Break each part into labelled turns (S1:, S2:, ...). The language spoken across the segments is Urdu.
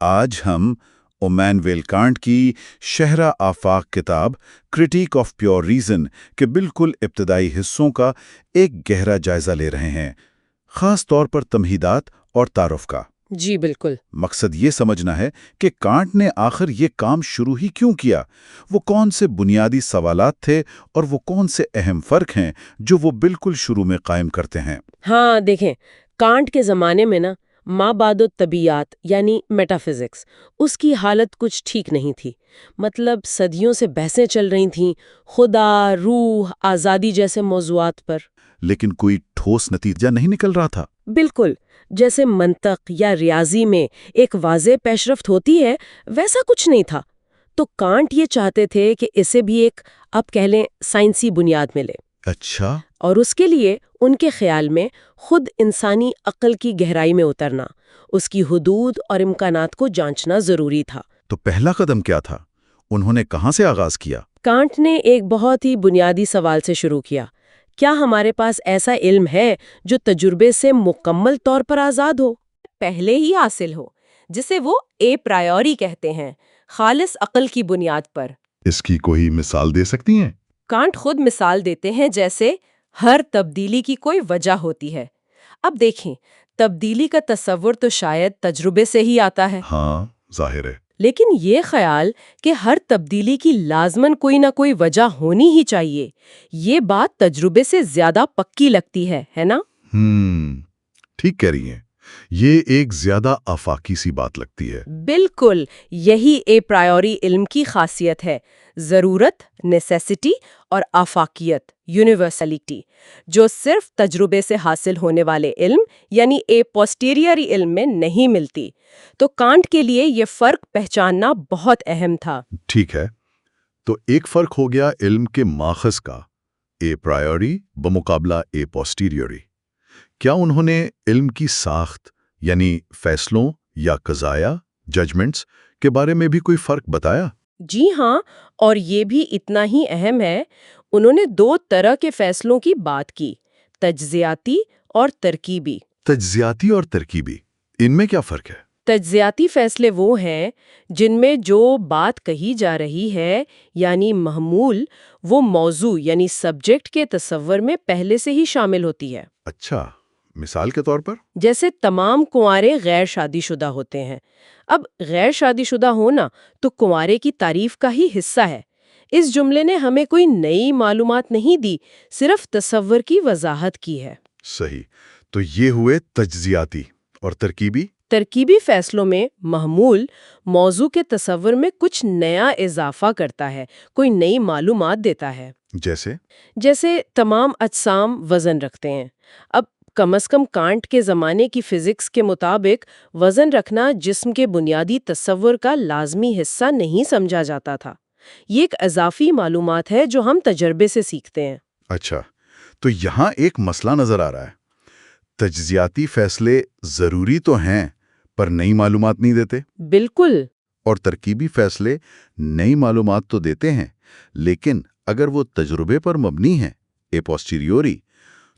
S1: آج ہم امانویل کانٹ کی شہرہ آفاق کتاب کرٹیک آف پیور ریزن کے بالکل ابتدائی حصوں کا ایک گہرا جائزہ لے رہے ہیں، خاص طور پر تمہیدات اور تعارف کا۔
S2: جی بالکل۔
S1: مقصد یہ سمجھنا ہے کہ کانٹ نے آخر یہ کام شروع ہی کیوں کیا، وہ کون سے بنیادی سوالات تھے اور وہ کون سے اہم فرق ہیں جو وہ بالکل شروع میں قائم کرتے ہیں۔
S2: ہاں دیکھیں، کانٹ کے زمانے میں ما بعد الطبیعیات یعنی میٹا فزکس، اس کی حالت کچھ ٹھیک نہیں تھی۔ مطلب صدیوں سے بحثیں چل رہی تھیں خدا، روح، آزادی جیسے موضوعات پر،
S1: لیکن کوئی ٹھوس نتیجہ نہیں نکل رہا تھا۔
S2: بالکل جیسے منطق یا ریاضی میں ایک واضح پیشرفت ہوتی ہے، ویسا کچھ نہیں تھا۔ تو کانٹ یہ چاہتے تھے کہ اسے بھی ایک، آپ کہہ لیں، سائنسی بنیاد ملے۔
S1: اچھا۔
S2: اور اس کے لیے ان کے خیال میں خود انسانی عقل کی گہرائی میں اترنا، اس کی حدود اور امکانات کو جانچنا ضروری تھا۔
S1: تو پہلا قدم کیا تھا؟ انہوں نے کہاں سے آغاز کیا؟
S2: کانٹ نے ایک بہت ہی بنیادی سوال سے شروع کیا، کیا ہمارے پاس ایسا علم ہے جو تجربے سے مکمل طور پر آزاد ہو، پہلے ہی حاصل ہو، جسے وہ اے پرائیوری کہتے ہیں، خالص عقل کی بنیاد پر؟
S1: اس کی کوئی مثال دے سکتی ہیں؟
S2: کانٹ خود مثال دیتے ہیں، جیسے ہر تبدیلی کی کوئی وجہ ہوتی ہے۔ اب دیکھیں، تبدیلی کا تصور تو شاید تجربے سے ہی آتا ہے۔
S1: ہاں، ظاہر ہے۔
S2: لیکن یہ خیال کہ ہر تبدیلی کی لازماً کوئی نہ کوئی وجہ ہونی ہی چاہیے، یہ بات تجربے سے زیادہ پکی لگتی ہے نا؟
S1: ٹھیک کہہ رہی ہیں، یہ ایک زیادہ آفاقی سی بات لگتی ہے۔
S2: بالکل، یہی اے پرائیوری علم کی خاصیت ہے، ضرورت، نیسیسٹی، اور آفاقیت، یونیورسلٹی، جو صرف تجربے سے حاصل ہونے والے علم یعنی اے پوسٹیریری علم میں نہیں ملتی۔ تو کانٹ کے لیے یہ فرق پہچاننا بہت اہم تھا۔
S1: ٹھیک ہے، تو ایک فرق ہو گیا علم کے ماخذ کا، اے پرائیوری بمقابلہ اے پوسٹیریوری۔ کیا انہوں نے علم کی ساخت یعنی فیصلوں یا قضایا، ججمنٹس کے بارے میں بھی کوئی فرق بتایا؟
S2: جی ہاں، اور یہ بھی اتنا ہی اہم ہے۔ انہوں نے دو طرح کے فیصلوں کی بات کی، تجزیاتی اور ترکیبی۔
S1: تجزیاتی اور ترکیبی، ان میں کیا فرق ہے؟
S2: تجزیاتی فیصلے وہ ہیں جن میں جو بات کہی جا رہی ہے یعنی محمول، وہ موضوع یعنی سبجیکٹ کے تصور میں پہلے سے ہی شامل ہوتی ہے۔
S1: اچھا، مثال کے طور پر؟
S2: جیسے تمام کنوارے غیر شادی شدہ ہوتے ہیں۔ اب غیر شادی شدہ ہونا تو کنوارے کی تعریف کا ہی حصہ ہے۔ اس جملے نے ہمیں کوئی نئی معلومات نہیں دی، صرف تصور کی وضاحت کی ہے۔
S1: صحیح، تو یہ ہوئے تجزیاتی۔ اور ترکیبی؟
S2: ترکیبی فیصلوں میں محمول موضوع کے تصور میں کچھ نیا اضافہ کرتا ہے، کوئی نئی معلومات دیتا ہے۔ جیسے تمام اجسام وزن رکھتے ہیں۔ اب کم از کم کانٹ کے زمانے کی فزکس کے مطابق وزن رکھنا جسم کے بنیادی تصور کا لازمی حصہ نہیں سمجھا جاتا تھا۔ یہ ایک اضافی معلومات ہے جو ہم تجربے سے سیکھتے ہیں۔
S1: اچھا، تو یہاں ایک مسئلہ نظر آ رہا ہے۔ تجزیاتی فیصلے ضروری تو ہیں پر نئی معلومات نہیں دیتے۔
S2: بالکل۔
S1: اور ترکیبی فیصلے نئی معلومات تو دیتے ہیں، لیکن اگر وہ تجربے پر مبنی ہیں، اے پوسٹیریوری،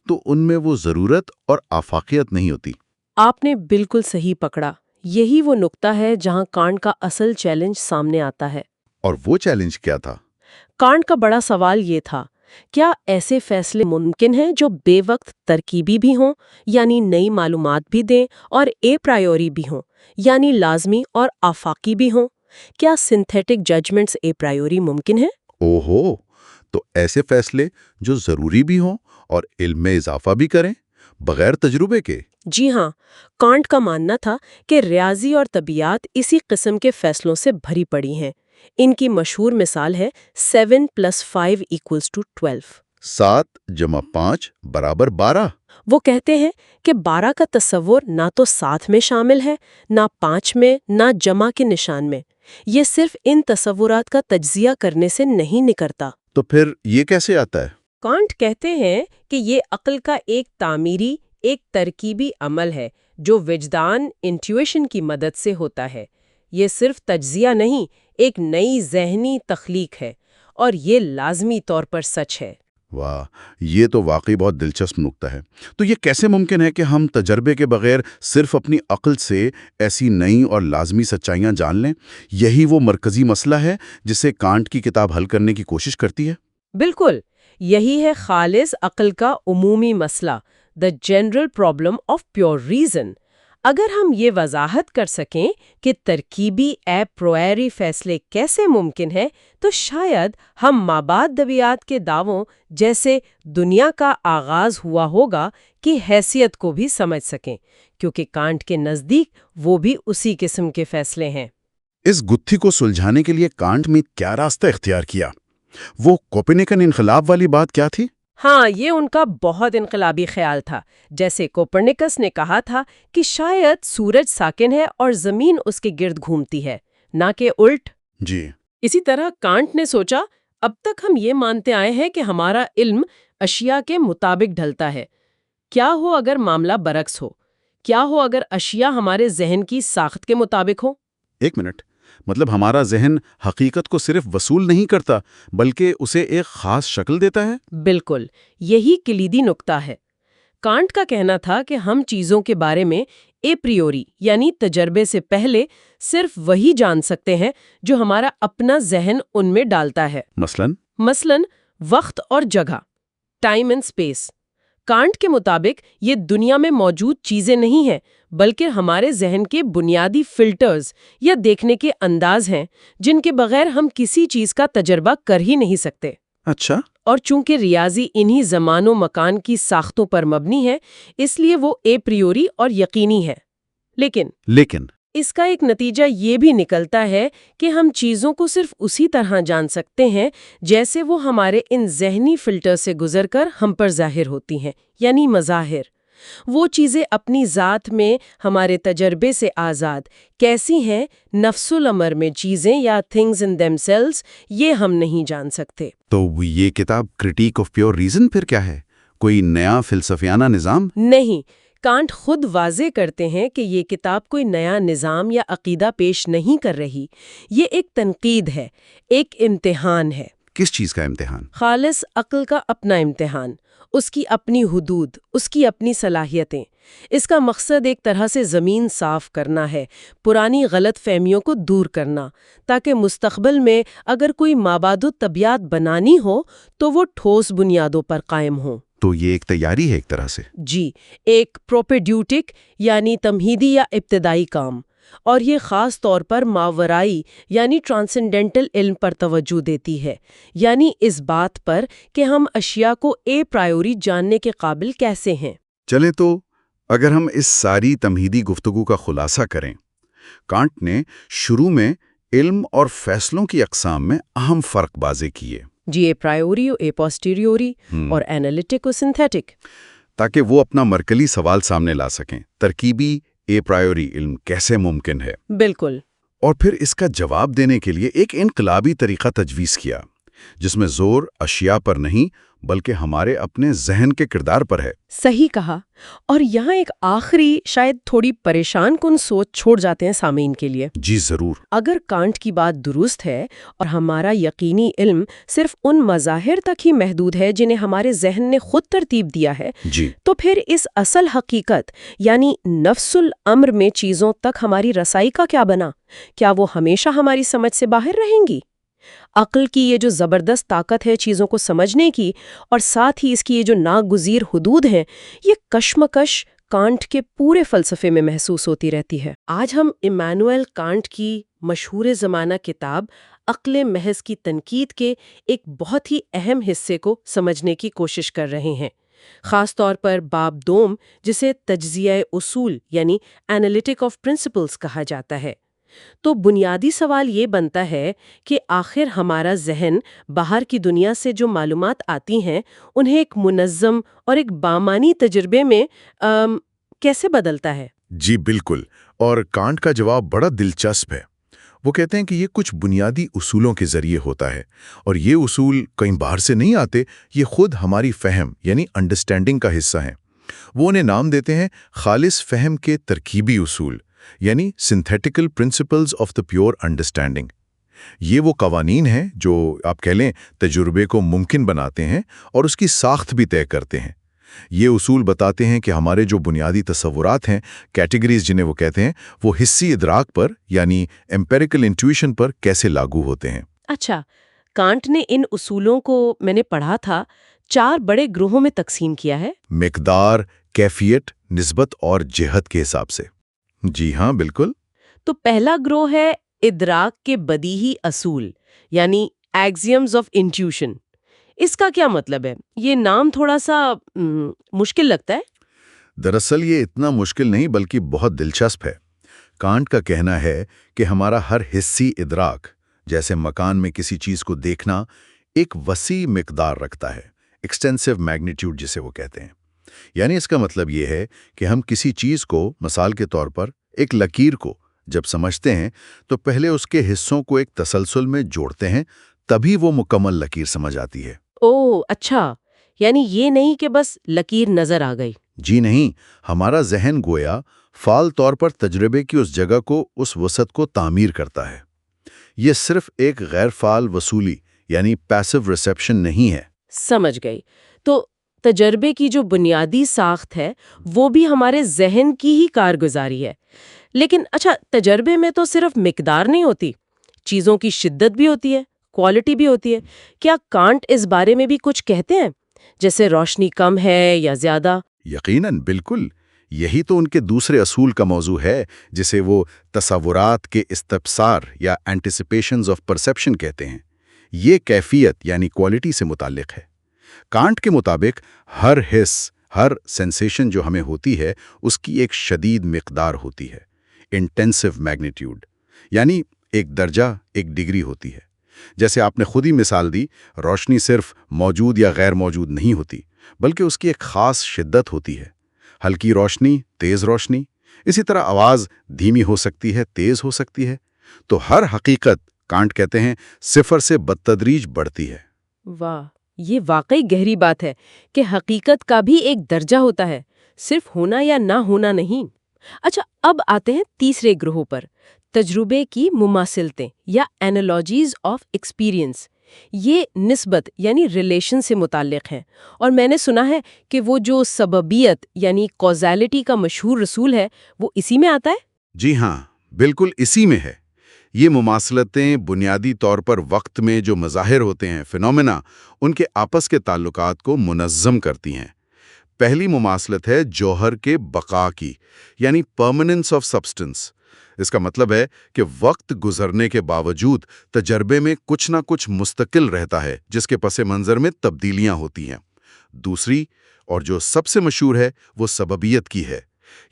S1: تو ان میں وہ ضرورت اور آفاقیت نہیں ہوتی۔
S2: آپ نے بالکل صحیح پکڑا۔ یہی وہ نقطہ ہے جہاں کانٹ کا اصل چیلنج سامنے آتا ہے۔
S1: اور وہ چیلنج کیا تھا؟
S2: کانٹ کا بڑا سوال یہ تھا، کیا ایسے فیصلے ممکن ہیں جو بے وقت ترکیبی بھی ہوں یعنی نئی معلومات بھی دیں، اور اے پرائیوری بھی ہوں یعنی لازمی اور آفاقی بھی ہوں؟ کیا سنتھیٹک ججمنٹس اے پرائیوری ممکن ہیں؟
S1: اوہو، تو ایسے فیصلے جو ضروری بھی ہوں اور علم میں اضافہ بھی کریں بغیر تجربے کے؟
S2: جی ہاں، کانٹ کا ماننا تھا کہ ریاضی اور طبیعیات اسی قسم کے فیصلوں سے بھری پڑی ہیں۔ ان کی مشہور مثال ہے 7 + 5 = 12۔
S1: 7 + 5 = 12۔
S2: وہ کہتے ہیں کہ 12 کا تصور نہ تو 7 میں شامل ہے، نہ 5 میں، نہ جمع کے نشان میں۔ یہ صرف ان تصورات کا تجزیہ کرنے سے نہیں نکلتا۔
S1: تو پھر یہ کیسے آتا ہے؟
S2: کانٹ کہتے ہیں کہ یہ عقل کا ایک تعمیری، ایک ترکیبی عمل ہے جو وجدان، انٹیویشن کی مدد سے ہوتا ہے۔ یہ صرف تجزیہ نہیں، ایک نئی ذہنی تخلیق ہے، اور یہ لازمی طور پر سچ ہے۔
S3: واہ، یہ تو واقعی بہت دلچسپ نکتہ ہے۔ تو یہ کیسے ممکن ہے کہ ہم تجربے کے بغیر صرف اپنی عقل سے ایسی نئی اور لازمی سچائیاں جان لیں؟ یہی وہ مرکزی مسئلہ ہے جسے کانٹ کی کتاب حل کرنے کی کوشش کرتی ہے؟
S2: بالکل، یہی ہے خالص عقل کا عمومی مسئلہ، the general problem of pure reason. اگر ہم یہ وضاحت کر سکیں کہ ترکیبی اے پرویری فیصلے کیسے ممکن ہیں، تو شاید ہم مابعدویات کے دعووں جیسے دنیا کا آغاز ہوا ہوگا کی حیثیت کو بھی سمجھ سکیں، کیونکہ کانٹ کے نزدیک وہ بھی اسی قسم کے فیصلے ہیں۔
S3: اس گتھی کو سلجھانے کے لیے کانٹ نے کیا راستہ اختیار کیا؟ وہ کوپرنیکن انقلاب والی بات کیا تھی؟
S2: ہاں، یہ ان کا بہت انقلابی خیال تھا۔ جیسے کوپرنیکس نے کہا تھا کہ شاید سورج ساکن ہے اور زمین اس کے گرد گھومتی ہے، نہ کہ الٹ۔
S3: جی۔
S2: اسی طرح کانٹ نے سوچا، اب تک ہم یہ مانتے آئے ہیں کہ ہمارا علم اشیاء کے مطابق ڈھلتا ہے۔ کیا ہو اگر معاملہ برعکس ہو؟ کیا ہو اگر اشیاء ہمارے ذہن کی ساخت کے مطابق ہو؟
S3: ایک منٹ، مطلب ہمارا ذہن حقیقت کو صرف وصول نہیں کرتا بلکہ اسے ایک خاص شکل دیتا ہے؟
S2: بالکل، یہی کلیدی نکتہ ہے۔ کانٹ کا کہنا تھا کہ ہم چیزوں کے بارے میں اے پریوری یعنی تجربے سے پہلے صرف وہی جان سکتے ہیں جو ہمارا اپنا ذہن ان میں ڈالتا ہے۔ مثلاً وقت اور جگہ، ٹائم اینڈ اسپیس۔ کانٹ کے مطابق یہ دنیا میں موجود چیزیں نہیں ہیں بلکہ ہمارے ذہن کے بنیادی فلٹرز یا دیکھنے کے انداز ہیں جن کے بغیر ہم کسی چیز کا تجربہ کر ہی نہیں سکتے۔
S3: اچھا۔
S2: اور چونکہ ریاضی انہی زمان و مکان کی ساختوں پر مبنی ہے، اس لیے وہ اے پریوری اور یقینی ہے۔ لیکن اس کا ایک نتیجہ یہ بھی نکلتا ہے کہ ہم چیزوں کو صرف اسی طرح جان سکتے ہیں جیسے وہ ہمارے ان ذہنی فلٹر سے گزر کر ہم پر ظاہر ہوتی ہیں، یعنی مظاہر۔ وہ چیزیں اپنی ذات میں ہمارے تجربے سے آزاد کیسی ہیں، نفس الامر میں چیزیں یا things in themselves، یہ ہم نہیں جان سکتے۔
S3: تو یہ کتاب کرٹیک آف پیور ریزن پھر کیا ہے؟ کوئی نیا فلسفیانہ نظام؟
S2: نہیں، کانٹ خود واضح کرتے ہیں کہ یہ کتاب کوئی نیا نظام یا عقیدہ پیش نہیں کر رہی، یہ ایک تنقید ہے، ایک امتحان ہے۔
S3: کس چیز کا امتحان؟
S2: خالص عقل کا اپنا امتحان، اس کی اپنی حدود، اس کی اپنی صلاحیتیں۔ اس کا مقصد ایک طرح سے زمین صاف کرنا ہے، پرانی غلط فہمیوں کو دور کرنا، تاکہ مستقبل میں اگر کوئی مابعد طبیعت بنانی ہو تو وہ ٹھوس بنیادوں پر قائم ہو۔
S3: تو یہ ایک تیاری ہے ایک طرح سے؟
S2: جی، ایک پروپیڈیوٹک یعنی تمہیدی یا ابتدائی کام، اور یہ خاص طور پر ماورائی یعنی ٹرانسینڈنٹل علم پر توجہ دیتی ہے، یعنی اس بات پر کہ ہم اشیاء کو اے پرائیوری جاننے کے قابل کیسے ہیں۔
S3: چلیں تو اگر ہم اس ساری تمہیدی گفتگو کا خلاصہ کریں، کانٹ نے شروع میں علم اور فیصلوں کی اقسام میں اہم فرق واضح کیے۔
S2: جی، اے پرائیوری، اے پوسٹیریوری اور اینالیٹک و سنتھیٹک،
S3: تاکہ وہ اپنا مرکزی سوال سامنے لا سکیں، ترکیبی اے پرائیوری علم کیسے ممکن ہے؟
S2: بالکل۔
S3: اور پھر اس کا جواب دینے کے لیے ایک انقلابی طریقہ تجویز کیا، جس میں زور اشیاء پر نہیں بلکہ ہمارے اپنے ذہن کے کردار پر ہے۔
S2: صحیح کہا۔ اور یہاں ایک آخری شاید تھوڑی پریشان کن سوچ چھوڑ جاتے ہیں سامعین کے لیے۔
S3: جی ضرور۔
S2: اگر کانٹ کی بات درست ہے اور ہمارا یقینی علم صرف ان مظاہر تک ہی محدود ہے جنہیں ہمارے ذہن نے خود ترتیب دیا ہے،
S3: جی،
S2: تو پھر اس اصل حقیقت یعنی نفس الامر میں چیزوں تک ہماری رسائی کا کیا بنا؟ کیا وہ ہمیشہ ہماری سمجھ سے باہر رہیں گی؟ عقل کی یہ جو زبردست طاقت ہے چیزوں کو سمجھنے کی، اور ساتھ ہی اس کی یہ جو ناگزیر حدود ہیں، یہ کشمکش کانٹ کے پورے فلسفے میں محسوس ہوتی رہتی ہے۔ آج ہم ایمانوئل کانٹ کی مشہور زمانہ کتاب عقل محض کی تنقید کے ایک بہت ہی اہم حصے کو سمجھنے کی کوشش کر رہے ہیں، خاص طور پر باب دوم، جسے تجزیہ اصول یعنی اینالیٹک آف پرنسپلز کہا جاتا ہے۔ تو بنیادی سوال یہ بنتا ہے کہ آخر ہمارا ذہن باہر کی دنیا سے جو معلومات آتی ہیں انہیں ایک منظم اور ایک بامانی تجربے میں کیسے بدلتا ہے؟
S1: جی بالکل، اور کانٹ کا جواب بڑا دلچسپ ہے۔ وہ کہتے ہیں کہ یہ کچھ بنیادی اصولوں کے ذریعے ہوتا ہے، اور یہ اصول کہیں باہر سے نہیں آتے، یہ خود ہماری فہم یعنی انڈرسٹینڈنگ کا حصہ ہیں۔ وہ انہیں نام دیتے ہیں خالص فہم کے ترکیبی اصول، یعنی synthetical principles of the pure understanding. یہ وہ قوانین ہیں جو آپ کہہ لیں تجربے کو ممکن بناتے ہیں اور اس کی ساخت بھی طے کرتے ہیں۔ یہ اصول بتاتے ہیں کہ ہمارے جو بنیادی تصورات ہیں، کیٹیگریز جنہیں وہ کہتے ہیں، وہ حسی ادراک پر یعنی ایمپیریکل انٹویشن پر کیسے لاگو ہوتے ہیں۔
S2: اچھا، کانٹ نے ان اصولوں کو، میں نے پڑھا تھا، 4 بڑے گروہوں میں تقسیم کیا ہے۔
S1: مقدار، کیفیت، نسبت اور جہت کے حساب سے۔ جی ہاں، بالکل۔
S2: تو پہلا گروہ ہے ادراک کے بدیہی اصول، یعنی ایگزیمز آف انٹیوشن۔ اس کا کیا مطلب ہے؟ یہ نام تھوڑا سا مشکل لگتا ہے۔
S1: دراصل یہ اتنا مشکل نہیں بلکہ بہت دلچسپ ہے۔ کانٹ کا کہنا ہے کہ ہمارا ہر حسی ادراک، جیسے مکان میں کسی چیز کو دیکھنا، ایک وسیع مقدار رکھتا ہے، ایکسٹینسو میگنیٹیوڈ جسے وہ کہتے ہیں۔ یعنی اس کا مطلب یہ ہے کہ ہم کسی چیز کو، مثال کے طور پر ایک لکیر کو، جب سمجھتے ہیں تو پہلے اس کے حصوں کو ایک تسلسل میں جوڑتے ہیں، تبھی وہ مکمل لکیر سمجھ آتی ہے۔
S2: اوہ اچھا، یعنی یہ نہیں کہ بس لکیر نظر آ گئی۔
S1: جی نہیں، ہمارا ذہن گویا فعال طور پر تجربے کی اس جگہ کو، اس وسعت کو تعمیر کرتا ہے۔ یہ صرف ایک غیر فعال وصولی یعنی پیسو ریسیپشن نہیں ہے۔
S2: سمجھ گئی۔ تو تجربے کی جو بنیادی ساخت ہے وہ بھی ہمارے ذہن کی ہی کارگزاری ہے۔ لیکن اچھا، تجربے میں تو صرف مقدار نہیں ہوتی، چیزوں کی شدت بھی ہوتی ہے، کوالٹی بھی ہوتی ہے۔ کیا کانٹ اس بارے میں بھی کچھ کہتے ہیں، جیسے روشنی کم ہے یا زیادہ؟
S1: یقیناً، بالکل۔ یہی تو ان کے دوسرے اصول کا موضوع ہے، جسے وہ تصورات کے استفسار یا اینٹیسپیشنز آف پرسیپشن کہتے ہیں۔ یہ کیفیت یعنی کوالٹی سے متعلق ہے۔ کانٹ کے مطابق ہر حس، ہر سینسیشن جو ہمیں ہوتی ہے، اس کی ایک شدید مقدار ہوتی ہے، انٹینسو میگنیٹیوڈ، یعنی ایک درجہ، ایک ڈگری ہوتی ہے۔ جیسے آپ نے خود ہی مثال دی، روشنی صرف موجود یا غیر موجود نہیں ہوتی، بلکہ اس کی ایک خاص شدت ہوتی ہے۔ ہلکی روشنی، تیز روشنی، اسی طرح آواز دھیمی ہو سکتی ہے، تیز ہو سکتی ہے۔ تو ہر حقیقت، کانٹ کہتے ہیں، صفر سے بتدریج بڑھتی ہے۔
S2: واہ، یہ واقعی گہری بات ہے کہ حقیقت کا بھی ایک درجہ ہوتا ہے، صرف ہونا یا نہ ہونا نہیں۔ اچھا، اب آتے ہیں تیسرے گروہ پر، تجربے کی مماثلتیں یا اینالوجیز آف ایکسپیرینس۔ یہ نسبت یعنی ریلیشن سے متعلق ہیں، اور میں نے سنا ہے کہ وہ جو سببیت یعنی کوزیلٹی کا مشہور رسول ہے، وہ اسی میں آتا ہے۔
S3: جی ہاں، بالکل اسی میں ہے۔ یہ مماثلتیں بنیادی طور پر وقت میں جو مظاہر ہوتے ہیں، فینومینا، ان کے آپس کے تعلقات کو منظم کرتی ہیں۔ پہلی مماثلت ہے جوہر کے بقا کی، یعنی پرماننس آف سبسٹنس۔ اس کا مطلب ہے کہ وقت گزرنے کے باوجود تجربے میں کچھ نہ کچھ مستقل رہتا ہے، جس کے پس منظر میں تبدیلیاں ہوتی ہیں۔ دوسری، اور جو سب سے مشہور ہے، وہ سببیت کی ہے،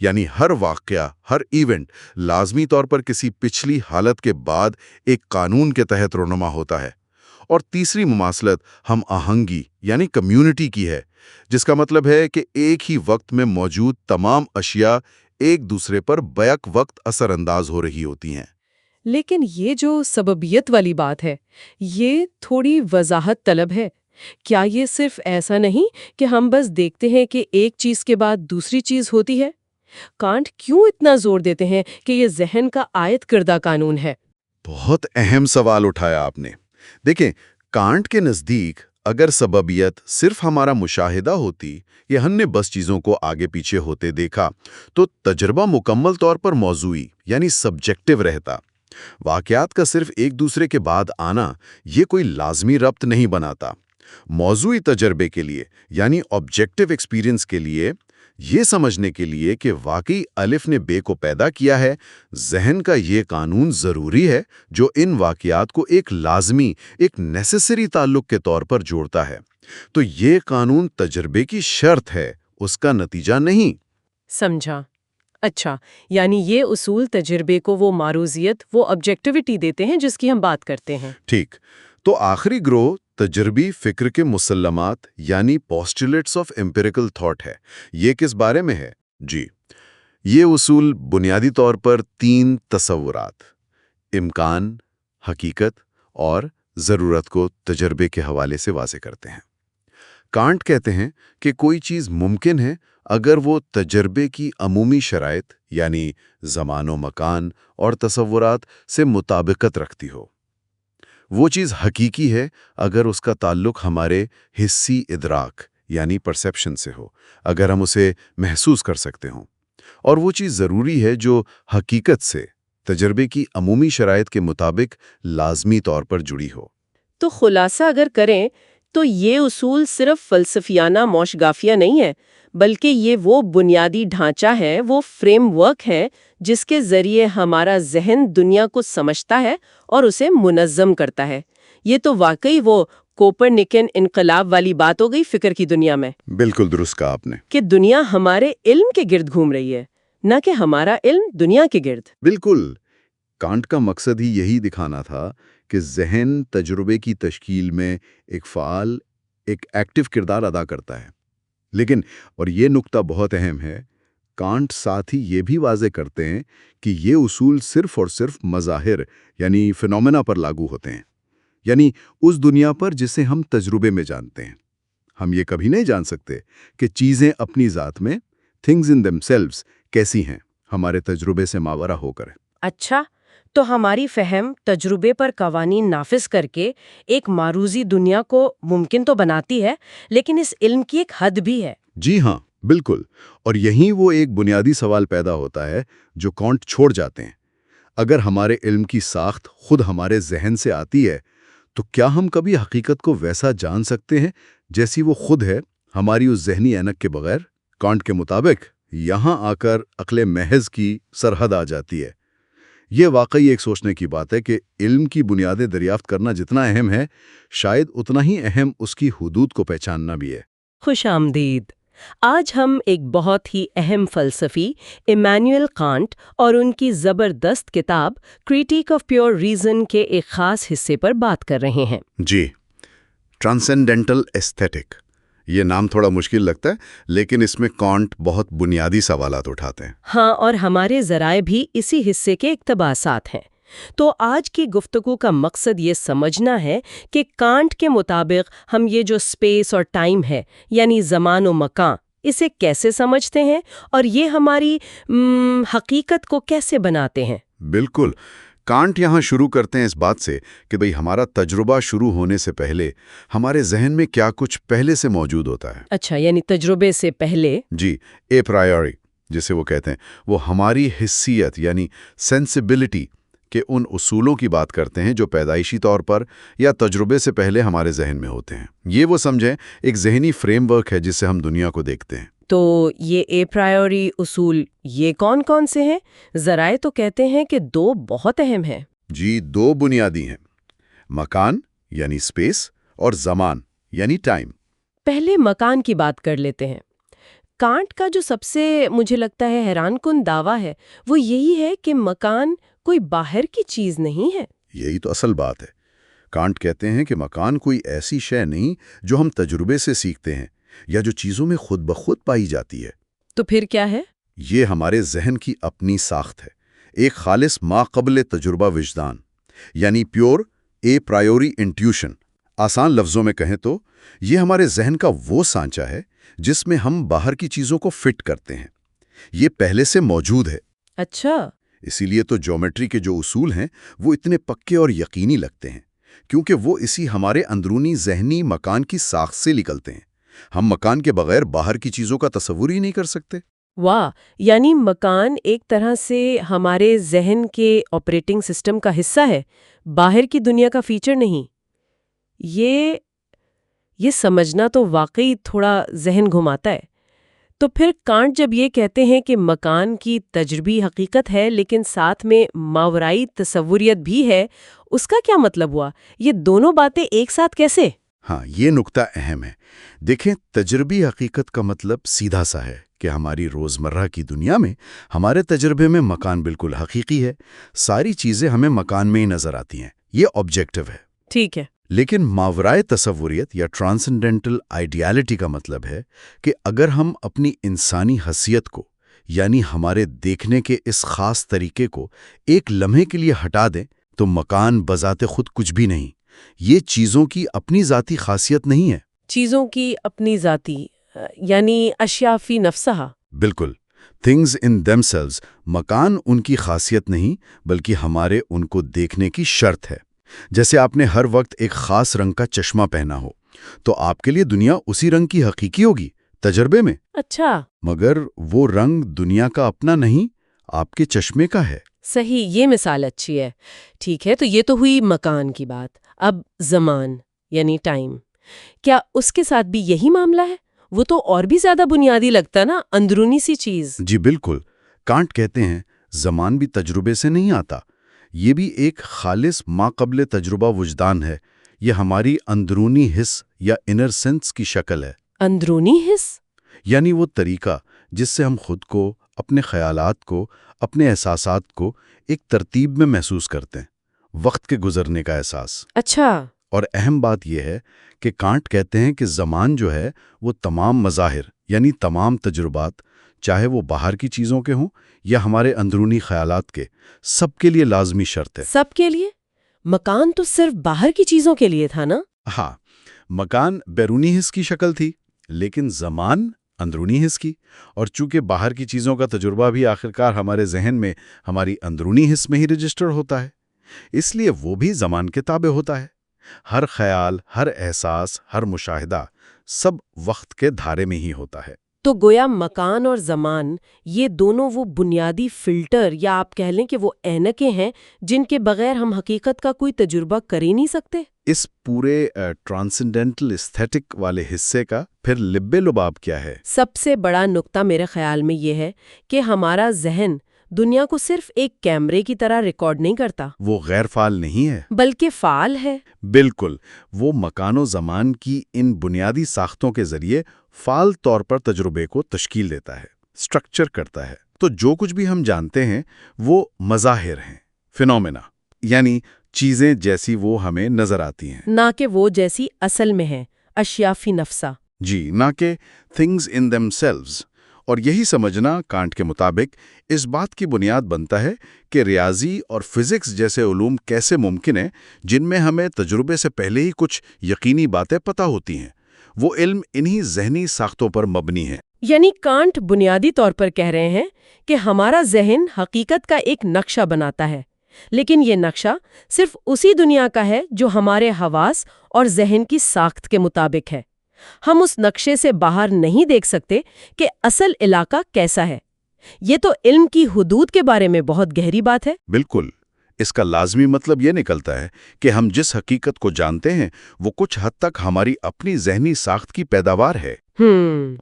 S3: یعنی ہر واقعہ، ہر ایونٹ لازمی طور پر کسی پچھلی حالت کے بعد ایک قانون کے تحت رونما ہوتا ہے۔ اور تیسری مماثلت ہم آہنگی یعنی کمیونٹی کی ہے، جس کا مطلب ہے کہ ایک ہی وقت میں موجود تمام اشیاء ایک دوسرے پر بیک وقت اثر انداز ہو رہی ہوتی ہیں۔
S2: لیکن یہ جو سببیت والی بات ہے، یہ تھوڑی وضاحت طلب ہے۔ کیا یہ صرف ایسا نہیں کہ ہم بس دیکھتے ہیں کہ ایک چیز کے بعد دوسری چیز ہوتی ہے؟ کانٹ کیوں اتنا زور دیتے ہیں کہ یہ ذہن کا عائد کردہ قانون ہے؟
S3: بہت اہم سوال اٹھایا آپ نے۔ دیکھیں، کانٹ کے نزدیک اگر سببیت صرف ہمارا مشاہدہ ہوتی یا ہم نے بس چیزوں کو آگے پیچھے ہوتے دیکھا، تو تجربہ مکمل طور پر موضوعی یعنی سبجیکٹیو رہتا۔ واقعات کا صرف ایک دوسرے کے بعد آنا یہ کوئی لازمی ربط نہیں بناتا۔ موضوعی تجربے کے لیے یعنی آبجیکٹیو ایکسپیرینس کے لیے، یہ سمجھنے کے لیے کہ واقعی الف نے بے کو پیدا کیا ہے، ذہن کا یہ قانون ضروری ہے جو ان واقعات کو ایک لازمی، ایک نیسیسری تعلق کے طور پر جوڑتا ہے۔ تو یہ قانون تجربے کی شرط ہے، اس کا نتیجہ نہیں۔
S2: سمجھا۔ اچھا، یعنی یہ اصول تجربے کو وہ معروضیت، وہ آبجیکٹیوٹی دیتے ہیں جس کی ہم بات کرتے ہیں۔
S3: ٹھیک۔ تو آخری گروہ تجربی فکر کے مسلمات یعنی پوسٹولیٹس آف ایمپیریکل تھاٹ ہے۔ یہ کس بارے میں ہے؟ جی، یہ اصول بنیادی طور پر 3 تصورات، امکان، حقیقت اور ضرورت کو تجربے کے حوالے سے واضح کرتے ہیں۔ کانٹ کہتے ہیں کہ کوئی چیز ممکن ہے اگر وہ تجربے کی عمومی شرائط یعنی زمان و مکان اور تصورات سے مطابقت رکھتی ہو۔ وہ چیز حقیقی ہے اگر اس کا تعلق ہمارے حسی ادراک یعنی پرسیپشن سے ہو، اگر ہم اسے محسوس کر سکتے ہوں، اور وہ چیز ضروری ہے جو حقیقت سے، تجربے کی عمومی شرائط کے مطابق لازمی طور پر جڑی ہو۔
S2: تو خلاصہ اگر کریں تو یہ اصول صرف فلسفیانہ موشگافیہ نہیں ہے، بلکہ یہ وہ بنیادی ڈھانچہ ہے، وہ فریم ورک ہے جس کے ذریعے ہمارا ذہن دنیا کو سمجھتا ہے اور اسے منظم کرتا ہے۔ یہ تو واقعی وہ کوپرنیکن انقلاب والی بات ہو گئی فکر کی دنیا میں،
S3: بالکل درست کہا آپ نے۔
S2: کہ دنیا ہمارے علم کے گرد گھوم رہی ہے، نہ کہ ہمارا علم دنیا کے گرد۔
S3: بالکل، کانٹ کا مقصد ہی یہی دکھانا تھا کہ ذہن تجربے کی تشکیل میں ایک فعال، ایک ایکٹیو کردار ادا کرتا ہے۔ لیکن، اور یہ نقطہ بہت اہم ہے، کانٹ ساتھ ہی یہ بھی واضح کرتے ہیں کہ یہ اصول صرف اور صرف مظاہر یعنی فینومینا پر لاگو ہوتے ہیں، یعنی اس دنیا پر جسے ہم تجربے میں جانتے ہیں۔ ہم یہ کبھی نہیں جان سکتے کہ چیزیں اپنی ذات میں things in themselves کیسی ہیں، ہمارے تجربے سے ماورا ہو کر۔
S2: اچھا، تو ہماری فہم تجربے پر قوانین نافذ کر کے ایک معروضی دنیا کو ممکن تو بناتی ہے، لیکن اس علم کی ایک حد بھی ہے۔
S3: جی ہاں، بالکل، اور یہیں وہ ایک بنیادی سوال پیدا ہوتا ہے جو کانٹ چھوڑ جاتے ہیں۔ اگر ہمارے علم کی ساخت خود ہمارے ذہن سے آتی ہے، تو کیا ہم کبھی حقیقت کو ویسا جان سکتے ہیں جیسی وہ خود ہے، ہماری اس ذہنی اینک کے بغیر؟ کانٹ کے مطابق یہاں آ کر عقل محض کی سرحد آ جاتی ہے۔ یہ واقعی ایک سوچنے کی بات ہے کہ علم کی بنیادیں دریافت کرنا جتنا اہم ہے، شاید اتنا ہی اہم اس کی حدود کو پہچاننا بھی ہے۔
S2: خوش آمدید۔ آج ہم ایک بہت ہی اہم فلسفی ایمانوئل کانٹ اور ان کی زبردست کتاب کریٹیک آف پیور ریزن کے ایک خاص حصے پر بات کر رہے ہیں۔
S3: جی، ٹرانسینڈنٹل ایستھیٹک، یہ نام تھوڑا مشکل لگتا ہے، لیکن اس میں کانٹ بہت بنیادی سوالات اٹھاتے ہیں۔
S2: ہاں، اور ہمارے ذرائع بھی اسی حصے کے اقتباسات ہیں۔ تو آج کی گفتگو کا مقصد یہ سمجھنا ہے کہ کانٹ کے مطابق ہم یہ جو اسپیس اور ٹائم ہے، یعنی زمان و مکان، اسے کیسے سمجھتے ہیں اور یہ ہماری حقیقت کو کیسے بناتے ہیں۔
S3: بالکل، کانٹ یہاں شروع کرتے ہیں اس بات سے کہ بھئی ہمارا تجربہ شروع ہونے سے پہلے ہمارے ذہن میں کیا کچھ پہلے سے موجود ہوتا ہے۔
S2: اچھا، یعنی تجربے سے پہلے؟
S3: جی، اے پرائیوری جسے وہ کہتے ہیں، وہ ہماری حسیت یعنی سینسیبلٹی کے ان اصولوں کی بات کرتے ہیں جو پیدائشی طور پر یا تجربے سے پہلے ہمارے ذہن میں ہوتے ہیں۔ یہ وہ سمجھیں ایک ذہنی فریم ورک ہے جس سے ہم دنیا کو دیکھتے ہیں۔
S2: تو یہ اے پرائیوری اصول یہ کون کون سے ہیں؟ ذرائع تو کہتے ہیں کہ 2 بہت اہم ہیں۔
S3: جی، 2 بنیادی ہیں، مکان یعنی اسپیس اور زمان یعنی ٹائم۔
S2: پہلے مکان کی بات کر لیتے ہیں۔ کانٹ کا جو سب سے مجھے لگتا ہے حیران کن دعویٰ ہے وہ یہی ہے کہ مکان کوئی باہر کی چیز نہیں ہے۔
S3: یہی تو اصل بات ہے۔ کانٹ کہتے ہیں کہ مکان کوئی ایسی شے نہیں جو ہم تجربے سے سیکھتے ہیں یا جو چیزوں میں خود بخود پائی جاتی ہے۔
S2: تو پھر کیا ہے؟
S3: یہ ہمارے ذہن کی اپنی ساخت ہے، ایک خالص ما قبل تجربہ وجدان، یعنی پیور اے پرائیوری انٹیوشن۔ آسان لفظوں میں کہیں تو یہ ہمارے ذہن کا وہ سانچہ ہے جس میں ہم باہر کی چیزوں کو فٹ کرتے ہیں۔ یہ پہلے سے موجود ہے۔
S2: اچھا،
S3: اسی لیے تو جیومیٹری کے جو اصول ہیں وہ اتنے پکے اور یقینی لگتے ہیں، کیونکہ وہ اسی ہمارے اندرونی ذہنی مکان کی ساخت سے نکلتے ہیں۔ ہم مکان کے بغیر باہر کی چیزوں کا تصور ہی نہیں کر سکتے۔
S2: واہ، یعنی مکان ایک طرح سے ہمارے ذہن کے آپریٹنگ سسٹم کا حصہ ہے، باہر کی دنیا کا فیچر نہیں۔ یہ سمجھنا تو واقعی تھوڑا ذہن گھماتا ہے۔ تو پھر کانٹ جب یہ کہتے ہیں کہ مکان کی تجربی حقیقت ہے لیکن ساتھ میں ماورائی تصوریت بھی ہے، اس کا کیا مطلب ہوا؟ یہ دونوں باتیں ایک ساتھ کیسے؟
S3: ہاں، یہ نقطہ اہم ہے۔ دیکھیں، تجربی حقیقت کا مطلب سیدھا سا ہے کہ ہماری روزمرہ کی دنیا میں ہمارے تجربے میں مکان بالکل حقیقی ہے، ساری چیزیں ہمیں مکان میں ہی نظر آتی ہیں، یہ آبجیکٹو ہے۔
S2: ٹھیک ہے۔
S3: لیکن ماورائے تصوریت یا ٹرانسینڈنٹل آئیڈیالٹی کا مطلب ہے کہ اگر ہم اپنی انسانی حیثیت کو، یعنی ہمارے دیکھنے کے اس خاص طریقے کو ایک لمحے کے لیے ہٹا دیں تو مکان بذات خود کچھ بھی نہیں، یہ چیزوں کی اپنی ذاتی خاصیت نہیں ہے۔
S2: چیزوں کی اپنی ذاتی یعنی اشیاء فی نفسہا۔
S3: بالکل، things in themselves، مکان ان کی خاصیت نہیں بلکہ ہمارے ان کو دیکھنے کی شرط ہے۔ جیسے آپ نے ہر وقت ایک خاص رنگ کا چشمہ پہنا ہو تو آپ کے لیے دنیا اسی رنگ کی حقیقی ہوگی تجربے میں،
S2: اچھا،
S3: مگر وہ رنگ دنیا کا اپنا نہیں، آپ کے چشمے کا ہے۔
S2: صحیح، یہ مثال اچھی ہے۔ ٹھیک ہے، تو یہ تو ہوئی مکان کی بات۔ اب زمان یعنی ٹائم، کیا اس کے ساتھ بھی یہی معاملہ ہے؟ وہ تو اور بھی زیادہ بنیادی لگتا نا، اندرونی سی چیز۔
S3: جی بالکل، کانٹ کہتے ہیں زمان بھی تجربے سے نہیں آتا، یہ بھی ایک خالص ماقبل تجربہ وجدان ہے، یہ ہماری اندرونی حس یا انر سینس کی شکل ہے۔
S2: اندرونی حس؟
S3: یعنی وہ طریقہ جس سے ہم خود کو، اپنے خیالات کو، اپنے احساسات کو ایک ترتیب میں محسوس کرتے ہیں، وقت کے گزرنے کا احساس۔
S2: اچھا۔
S3: اور اہم بات یہ ہے کہ کانٹ کہتے ہیں کہ زمان جو ہے وہ تمام مظاہر یعنی تمام تجربات، چاہے وہ باہر کی چیزوں کے ہوں یا ہمارے اندرونی خیالات کے، سب کے لیے لازمی شرط ہے۔
S2: سب کے لیے؟ مکان تو صرف باہر کی چیزوں کے لیے تھا نا؟
S3: ہاں، مکان بیرونی حس کی شکل تھی، لیکن زمان اندرونی حس کی، اور چونکہ باہر کی چیزوں کا تجربہ بھی آخرکار ہمارے ذہن میں ہماری اندرونی حس میں ہی رجسٹر ہوتا ہے، اس لیے وہ بھی زمان کے تابع ہوتا ہے۔ ہر خیال، ہر احساس، ہر مشاہدہ، سب وقت کے دھارے میں ہی ہوتا ہے۔
S2: تو گویا مکان اور زمان یہ دونوں وہ بنیادی فلٹر یا آپ کہہ لیں کہ وہ اینکیں ہیں جن کے بغیر ہم حقیقت کا کوئی تجربہ کر ہی نہیں سکتے۔
S3: اس پورے ٹرانسینڈنٹل ایستھیٹک والے حصے کا پھر لب لباب کیا ہے؟
S2: سب سے بڑا نقطہ میرے خیال میں یہ ہے کہ ہمارا ذہن دنیا کو صرف ایک کیمرے کی طرح ریکارڈ نہیں کرتا،
S3: وہ غیر فعال نہیں ہے،
S2: بلکہ فعال ہے۔
S3: بالکل، وہ مکان و زمان کی ان بنیادی ساختوں کے ذریعے فعال طور پر تجربے کو تشکیل دیتا ہے، سٹرکچر کرتا ہے۔ تو جو کچھ بھی ہم جانتے ہیں وہ مظاہر ہیں، فینومینا، یعنی چیزیں جیسی وہ ہمیں نظر آتی ہیں،
S2: نہ کہ وہ جیسی اصل میں ہیں، اشیاء فی نفسہ۔
S3: جی، نہ کہ تھنگز ان دیم سیلوز۔ اور یہی سمجھنا کانٹ کے مطابق اس بات کی بنیاد بنتا ہے کہ ریاضی اور فزکس جیسے علوم کیسے ممکن ہیں جن میں ہمیں تجربے سے پہلے ہی کچھ یقینی باتیں پتہ ہوتی ہیں۔ وہ علم انہی ذہنی ساختوں پر مبنی ہے۔
S2: یعنی کانٹ بنیادی طور پر کہہ رہے ہیں کہ ہمارا ذہن حقیقت کا ایک نقشہ بناتا ہے، لیکن یہ نقشہ صرف اسی دنیا کا ہے جو ہمارے حواس اور ذہن کی ساخت کے مطابق ہے۔ ہم اس نقشے سے باہر نہیں دیکھ سکتے کہ اصل علاقہ کیسا ہے۔ یہ تو علم کی حدود کے بارے میں بہت گہری بات ہے۔
S3: بالکل، اس کا لازمی مطلب یہ نکلتا ہے کہ ہم جس حقیقت کو جانتے ہیں وہ کچھ حد تک ہماری اپنی ذہنی ساخت کی پیداوار ہے۔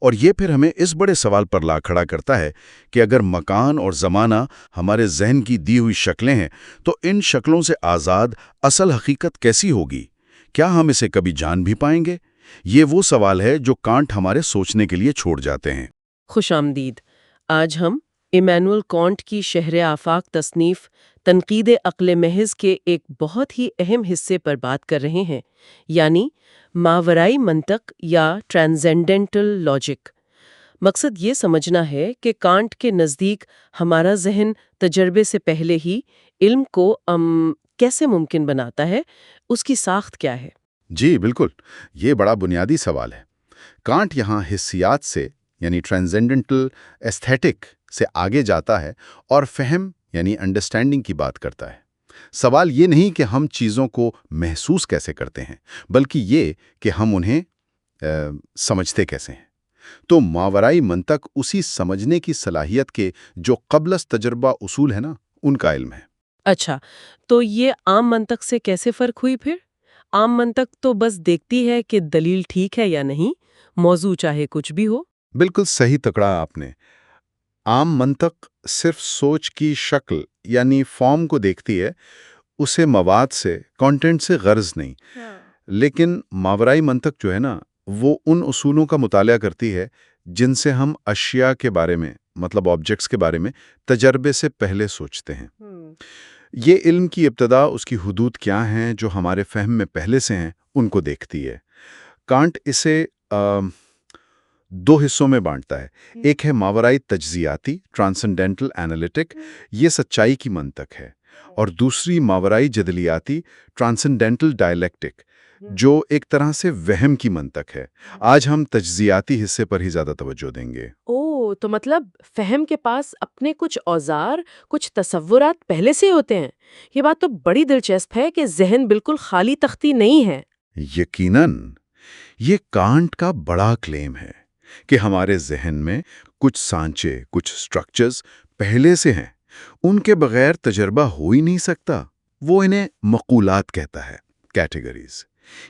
S3: اور یہ پھر ہمیں اس بڑے سوال پر لا کھڑا کرتا ہے کہ اگر مکان اور زمانہ ہمارے ذہن کی دی ہوئی شکلیں ہیں تو ان شکلوں سے آزاد اصل حقیقت کیسی ہوگی؟ کیا ہم اسے کبھی جان بھی پائیں گے؟ یہ وہ سوال ہے جو کانٹ ہمارے سوچنے کے لیے چھوڑ جاتے ہیں۔
S2: خوش آمدید۔ آج ہم ایمینول کانٹ کی شہر آفاق تصنیف تنقید عقل محض کے ایک بہت ہی اہم حصے پر بات کر رہے ہیں، یعنی ماورائی منطق یا ٹرانسینڈنٹل لاجک۔ مقصد یہ سمجھنا ہے کہ کانٹ کے نزدیک ہمارا ذہن تجربے سے پہلے ہی علم کو کیسے ممکن بناتا ہے، اس کی ساخت کیا ہے۔
S3: جی بالکل، یہ بڑا بنیادی سوال ہے۔ کانٹ یہاں حسیات سے یعنی ٹرانسینڈنٹل ایستھیٹک سے آگے جاتا ہے اور فہم یعنی انڈرسٹینڈنگ کی بات کرتا ہے۔ سوال یہ نہیں کہ ہم چیزوں کو محسوس کیسے کرتے ہیں، بلکہ یہ کہ ہم انہیں سمجھتے کیسے ہیں۔ تو ماورائی منطق اسی سمجھنے کی صلاحیت کے جو قبل از تجربہ اصول ہے نا، ان کا علم ہے۔
S2: اچھا، تو یہ عام منطق سے کیسے فرق ہوئی پھر؟ عام منطق تو بس دیکھتی ہے کہ دلیل ٹھیک ہے یا نہیں، موضوع چاہے کچھ بھی ہو۔
S3: بالکل صحیح پکڑا آپ نے۔ عام منطق صرف سوچ کی شکل یعنی فارم کو دیکھتی ہے، اسے مواد سے، کانٹینٹ سے غرض نہیں۔ لیکن ماورائی منطق جو ہے نا، وہ ان اصولوں کا مطالعہ کرتی ہے جن سے ہم اشیاء کے بارے میں، مطلب آبجیکٹس کے بارے میں تجربے سے پہلے سوچتے ہیں۔ یہ علم کی ابتدا، اس کی حدود کیا ہیں جو ہمارے فہم میں پہلے سے ہیں، ان کو دیکھتی ہے۔ کانٹ اسے دو حصوں میں بانٹتا ہے۔ ایک ہے ماورائی تجزیاتی ٹرانسینڈنٹل اینالیٹک، یہ سچائی کی منطق ہے، اور دوسری ماورائی جدلیاتی ٹرانسینڈنٹل ڈائلیکٹک، جو ایک طرح سے وہم کی منطق ہے۔ آج ہم تجزیاتی حصے پر ہی زیادہ توجہ دیں گے۔
S2: تو مطلب فہم کے پاس اپنے کچھ اوزار، کچھ تصورات پہلے سے ہوتے ہیں۔ یہ بات تو بڑی دلچسپ ہے کہ ذہن بالکل خالی تختی نہیں ہے۔
S3: یقیناً یہ کانٹ کا بڑا کلیم ہے کہ ہمارے ذہن میں کچھ سانچے، کچھ سٹرکچرز پہلے سے ہیں، ان کے بغیر تجربہ ہو ہی نہیں سکتا۔ وہ انہیں مقولات کہتا ہے، کیٹیگریز۔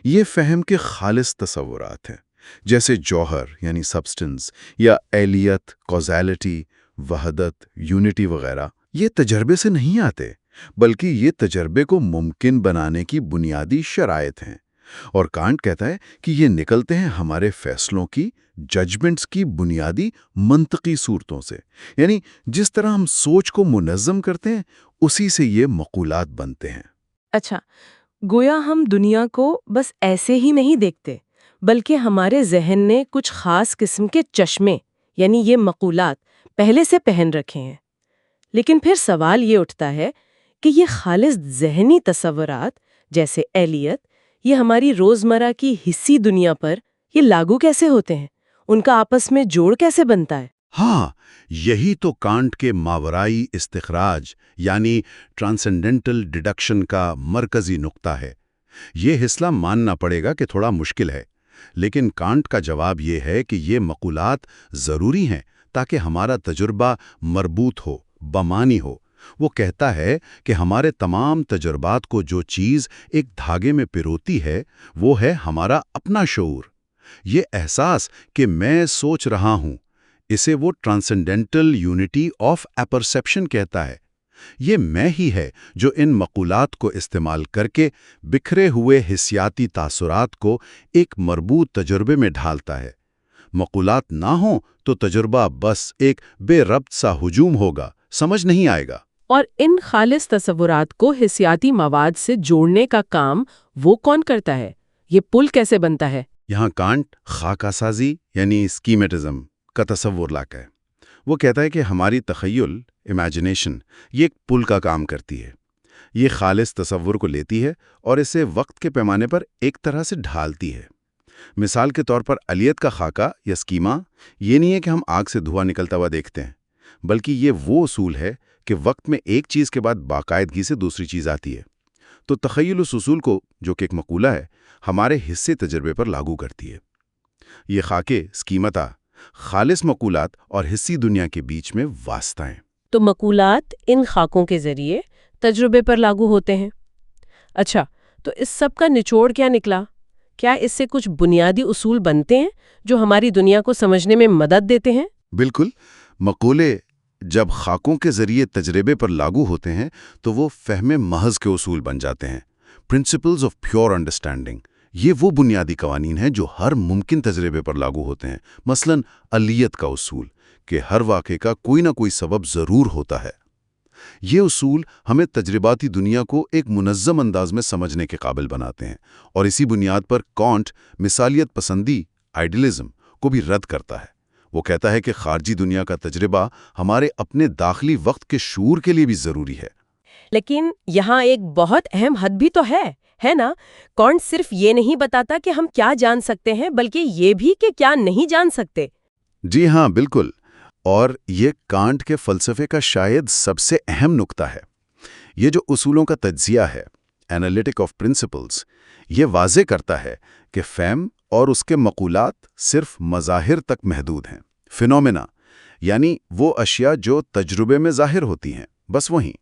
S3: یہ فہم کے خالص تصورات ہیں، جیسے جوہر یعنی سبسٹنس، یا اہلیت، کوزیلٹی، وحدت، یونٹی وغیرہ۔ یہ تجربے سے نہیں آتے، بلکہ یہ تجربے کو ممکن بنانے کی بنیادی شرائط ہیں۔ اور کانٹ کہتا ہے کہ یہ نکلتے ہیں ہمارے فیصلوں کی، ججمنٹس کی بنیادی منطقی صورتوں سے۔ یعنی جس طرح ہم سوچ کو منظم کرتے ہیں، اسی سے یہ مقولات بنتے ہیں۔
S2: اچھا، گویا ہم دنیا کو بس ایسے ہی نہیں دیکھتے، بلکہ ہمارے ذہن نے کچھ خاص قسم کے چشمے، یعنی یہ مقولات، پہلے سے پہن رکھے ہیں۔ لیکن پھر سوال یہ اٹھتا ہے کہ یہ خالص ذہنی تصورات جیسے اہلیت، یہ ہماری روزمرہ کی حسی دنیا پر یہ لاگو کیسے ہوتے ہیں؟ ان کا آپس میں جوڑ کیسے بنتا ہے؟
S3: ہاں، یہی تو کانٹ کے ماورائی استخراج یعنی ٹرانسینڈنٹل ڈیڈکشن کا مرکزی نقطہ ہے۔ یہ حصہ ماننا پڑے گا کہ تھوڑا مشکل ہے، لیکن کانٹ کا جواب یہ ہے کہ یہ مقولات ضروری ہیں تاکہ ہمارا تجربہ مربوط ہو، بمانی ہو۔ وہ کہتا ہے کہ ہمارے تمام تجربات کو جو چیز ایک دھاگے میں پروتی ہے، وہ ہے ہمارا اپنا شعور۔ یہ احساس کہ میں سوچ رہا ہوں، اسے وہ ٹرانسینڈنٹل یونٹی آف اپرسیپشن کہتا ہے۔ یہ میں ہی ہے جو ان مقولات کو استعمال کر کے بکھرے ہوئے حسیاتی تاثرات کو ایک مربوط تجربے میں ڈھالتا ہے۔ مقولات نہ ہوں تو تجربہ بس ایک بے ربط سا ہجوم ہوگا، سمجھ نہیں آئے گا۔
S2: اور ان خالص تصورات کو حسیاتی مواد سے جوڑنے کا کام وہ کون کرتا ہے؟ یہ پل کیسے بنتا ہے؟
S3: یہاں کانٹ خاکہ سازی یعنی اسکیمیٹزم کا تصور لاتا ہے۔ وہ کہتا ہے کہ ہماری تخیل، امیجنیشن، یہ ایک پل کا کام کرتی ہے۔ یہ خالص تصور کو لیتی ہے اور اسے وقت کے پیمانے پر ایک طرح سے ڈھالتی ہے۔ مثال کے طور پر اہلیت کا خاکہ یا اسکیما یہ نہیں ہے کہ ہم آگ سے دھواں نکلتا ہوا دیکھتے ہیں، بلکہ یہ وہ اصول ہے کہ وقت میں ایک چیز کے بعد باقاعدگی سے دوسری چیز آتی ہے۔ تو تخیل اس اصول کو، جو کہ ایک مقولہ ہے، ہمارے حصے تجربے پر لاگو کرتی ہے۔ یہ خاکے، اسکیمتا، خالص مقولات اور حصی دنیا کے بیچ میں واسطہ ہیں۔
S2: تو مقولات ان خاکوں کے ذریعے تجربے پر لاگو ہوتے ہیں۔ اچھا، تو اس سب کا نچوڑ کیا نکلا؟ کیا اس سے کچھ بنیادی اصول بنتے ہیں جو ہماری دنیا کو سمجھنے میں مدد دیتے ہیں؟
S3: بالکل۔ مقولے جب خاکوں کے ذریعے تجربے پر لاگو ہوتے ہیں تو وہ فہم محض کے اصول بن جاتے ہیں، پرنسپلز آف پیور انڈرسٹینڈنگ۔ یہ وہ بنیادی قوانین ہیں جو ہر ممکن تجربے پر لاگو ہوتے ہیں۔ مثلاً اہلیت کا اصول کہ ہر واقعے کا کوئی نہ کوئی سبب ضرور ہوتا ہے۔ یہ اصول ہمیں تجرباتی دنیا کو ایک منظم انداز میں سمجھنے کے قابل بناتے ہیں، اور اسی بنیاد پر کانٹ مثالیت پسندی، آئیڈیلزم کو بھی رد کرتا ہے۔ وہ کہتا ہے کہ خارجی دنیا کا تجربہ ہمارے اپنے داخلی وقت کے شعور کے لیے بھی ضروری ہے۔
S2: لیکن یہاں ایک بہت اہم حد بھی تو ہے نا؟ کانٹ صرف یہ نہیں بتاتا کہ ہم کیا جان سکتے ہیں، بلکہ یہ بھی کہ کیا نہیں جان سکتے۔
S3: جی ہاں، بالکل۔ اور یہ کانٹ کے فلسفے کا شاید سب سے اہم نقطہ ہے۔ یہ جو اصولوں کا تجزیہ ہے، انالیٹک آف پرنسپلز، یہ واضح کرتا ہے کہ فہم اور اس کے مقولات صرف مظاہر تک محدود ہیں۔ فینومینا یعنی وہ اشیاء جو تجربے میں ظاہر ہوتی ہیں، بس وہیں۔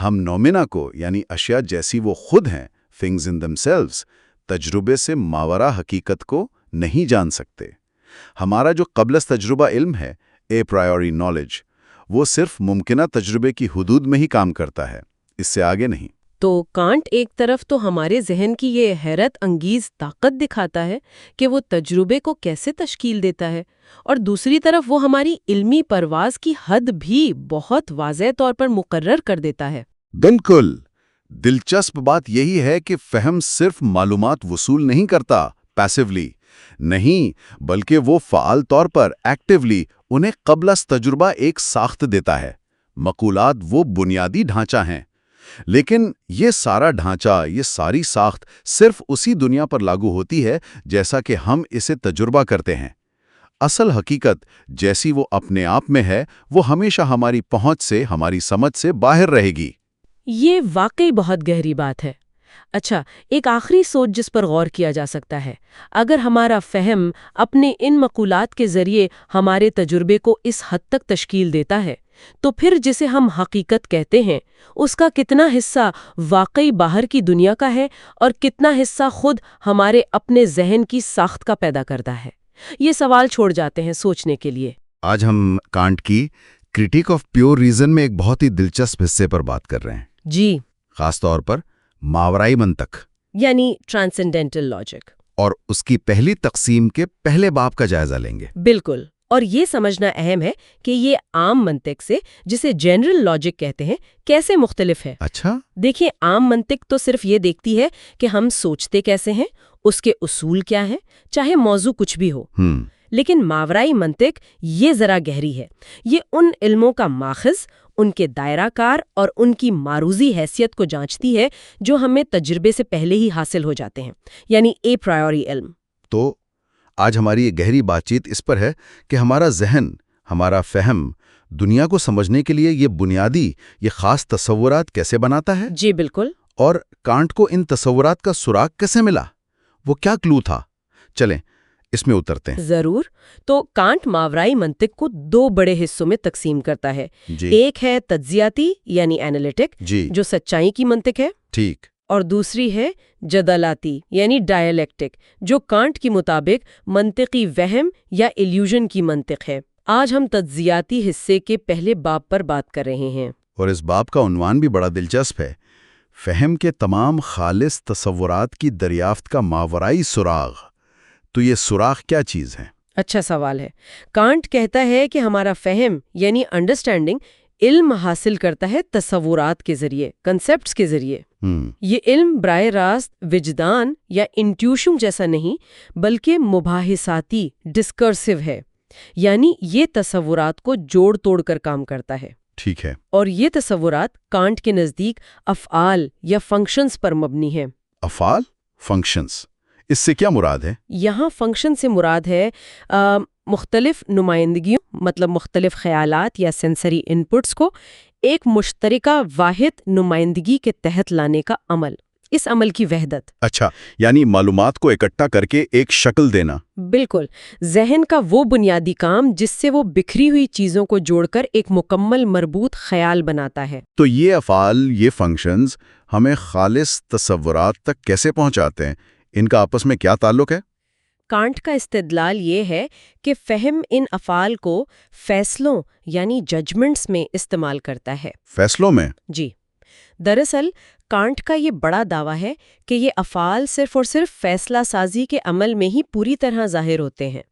S3: ہم نومینا کو یعنی اشیاء جیسی وہ خود ہیں، things in themselves، تجربے سے ماورا حقیقت کو نہیں جان سکتے۔ ہمارا جو قبل از تجربہ علم ہے، اے پرائیوری نالج، وہ صرف ممکنہ تجربے کی حدود میں ہی کام کرتا ہے، اس سے آگے نہیں۔
S2: تو کانٹ ایک طرف تو ہمارے ذہن کی یہ حیرت انگیز طاقت دکھاتا ہے کہ وہ تجربے کو کیسے تشکیل دیتا ہے، اور دوسری طرف وہ ہماری علمی پرواز کی حد بھی بہت واضح طور پر مقرر کر دیتا ہے۔
S3: بالکل۔ دلچسپ بات یہی ہے کہ فہم صرف معلومات وصول نہیں کرتا پیسیولی، نہیں، بلکہ وہ فعال طور پر ایکٹیولی انہیں قبل از تجربہ ایک ساخت دیتا ہے۔ مقولات وہ بنیادی ڈھانچہ ہیں، لیکن یہ سارا ڈھانچہ، یہ ساری ساخت صرف اسی دنیا پر لاگو ہوتی ہے جیسا کہ ہم اسے تجربہ کرتے ہیں۔ اصل حقیقت جیسی وہ اپنے آپ میں ہے وہ ہمیشہ ہماری پہنچ سے، ہماری سمجھ سے باہر رہے گی۔
S2: یہ واقعی بہت گہری بات ہے۔ اچھا، ایک آخری سوچ جس پر غور کیا جا سکتا ہے، اگر ہمارا فہم اپنے ان مقولات کے ذریعے ہمارے تجربے کو اس حد تک تشکیل دیتا ہے، تو پھر جسے ہم حقیقت کہتے ہیں اس کا کتنا حصہ واقعی باہر کی دنیا کا ہے اور کتنا حصہ خود ہمارے اپنے ذہن کی ساخت کا پیدا کرتا ہے؟ یہ سوال چھوڑ جاتے ہیں سوچنے کے لیے۔
S3: آج ہم کانٹ کی کرٹیک آف پیور ریزن میں ایک بہت ہی دلچسپ حصے پر بات کر رہے ہیں،
S2: جی،
S3: خاص طور پر ماورائی منطق
S2: یعنی ٹرانسینڈنٹل لاجک،
S3: اور اس کی پہلی تقسیم کے پہلے باب کا جائزہ لیں گے۔
S2: بالکل، اور یہ سمجھنا اہم ہے کہ یہ عام منطق سے، جسے جنرل لاجک کہتے ہیں، کیسے مختلف ہے۔
S3: اچھا،
S2: دیکھیں، عام منطق تو صرف یہ دیکھتی ہے کہ ہم سوچتے کیسے ہیں، اس کے اصول کیا ہیں، چاہے موضوع کچھ بھی ہو۔ لیکن ماورائی منطق یہ ذرا گہری ہے۔ یہ ان علموں کا ماخذ، ان کے دائرہ کار اور ان کی معروضی حیثیت کو جانچتی ہے جو ہمیں تجربے سے پہلے ہی حاصل ہو جاتے ہیں، یعنی اے پرائیوری علم۔
S3: تو آج ہماری یہ گہری بات چیت اس پر ہے کہ ہمارا ذہن، ہمارا فہم دنیا کو سمجھنے کے لیے یہ بنیادی، یہ خاص تصورات کیسے بناتا ہے؟
S2: جی بالکل۔
S3: اور کانٹ کو ان تصورات کا سراغ کیسے ملا؟ وہ کیا کلو تھا؟ چلیں اس میں اترتے ہیں۔
S2: ضرور۔ تو کانٹ ماورائی منطق کو دو بڑے حصوں میں تقسیم کرتا ہے۔
S3: جی،
S2: ایک ہے تجزیاتی یعنی اینالیٹک،
S3: جی،
S2: جو سچائی کی منطق ہے،
S3: ٹھیک،
S2: اور دوسری ہے جدلاتی یعنی ڈائلیکٹک، جو کانٹ کے مطابق منطقی وہم یا ایلیوژن کی منطق ہے۔ آج ہم تجزیاتی حصے کے پہلے باب پر بات کر رہے ہیں۔
S3: اور اس باب کا عنوان بھی بڑا دلچسپ ہے، فہم کے تمام خالص تصورات کی دریافت کا ماورائی سراغ۔ تو یہ سراغ کیا چیز ہے؟
S2: اچھا سوال ہے۔ کانٹ کہتا ہے کہ ہمارا فہم یعنی انڈرسٹینڈنگ علم حاصل کرتا ہے تصورات کے ذریعے، کنسپٹس کے ذریعے۔ یہ علم براہ راست وجدان یا انٹیوشن جیسا نہیں، بلکہ مباحثاتی، ڈسکرسو ہے، یعنی یہ تصورات کو جوڑ توڑ کر کام کرتا ہے۔
S3: ٹھیک ہے۔
S2: اور یہ تصورات کانٹ کے نزدیک افعال یا فنکشنز پر مبنی ہیں۔
S3: افعال، فنکشنز، اس سے کیا مراد ہے؟
S2: یہاں فنکشن سے مراد ہے مختلف نمائندگیوں، مطلب مختلف خیالات یا سینسری انپٹس کو ایک مشترکہ واحد نمائندگی کے تحت لانے کا عمل، اس عمل کی وحدت۔
S3: اچھا، یعنی معلومات کو اکٹھا کر کے ایک شکل دینا۔
S2: بالکل، ذہن کا وہ بنیادی کام جس سے وہ بکھری ہوئی چیزوں کو جوڑ کر ایک مکمل مربوط خیال بناتا ہے۔
S3: تو یہ افعال، یہ فنکشنز ہمیں خالص تصورات تک کیسے پہنچاتے ہیں؟ ان کا آپس میں کیا تعلق ہے؟
S2: کانٹ کا استدلال یہ ہے کہ فہم ان افعال کو فیصلوں یعنی ججمنٹس میں استعمال کرتا ہے۔
S3: فیصلوں میں؟
S2: جی، دراصل کانٹ کا یہ بڑا دعویٰ ہے کہ یہ افعال صرف اور صرف فیصلہ سازی کے عمل میں ہی پوری طرح ظاہر ہوتے ہیں۔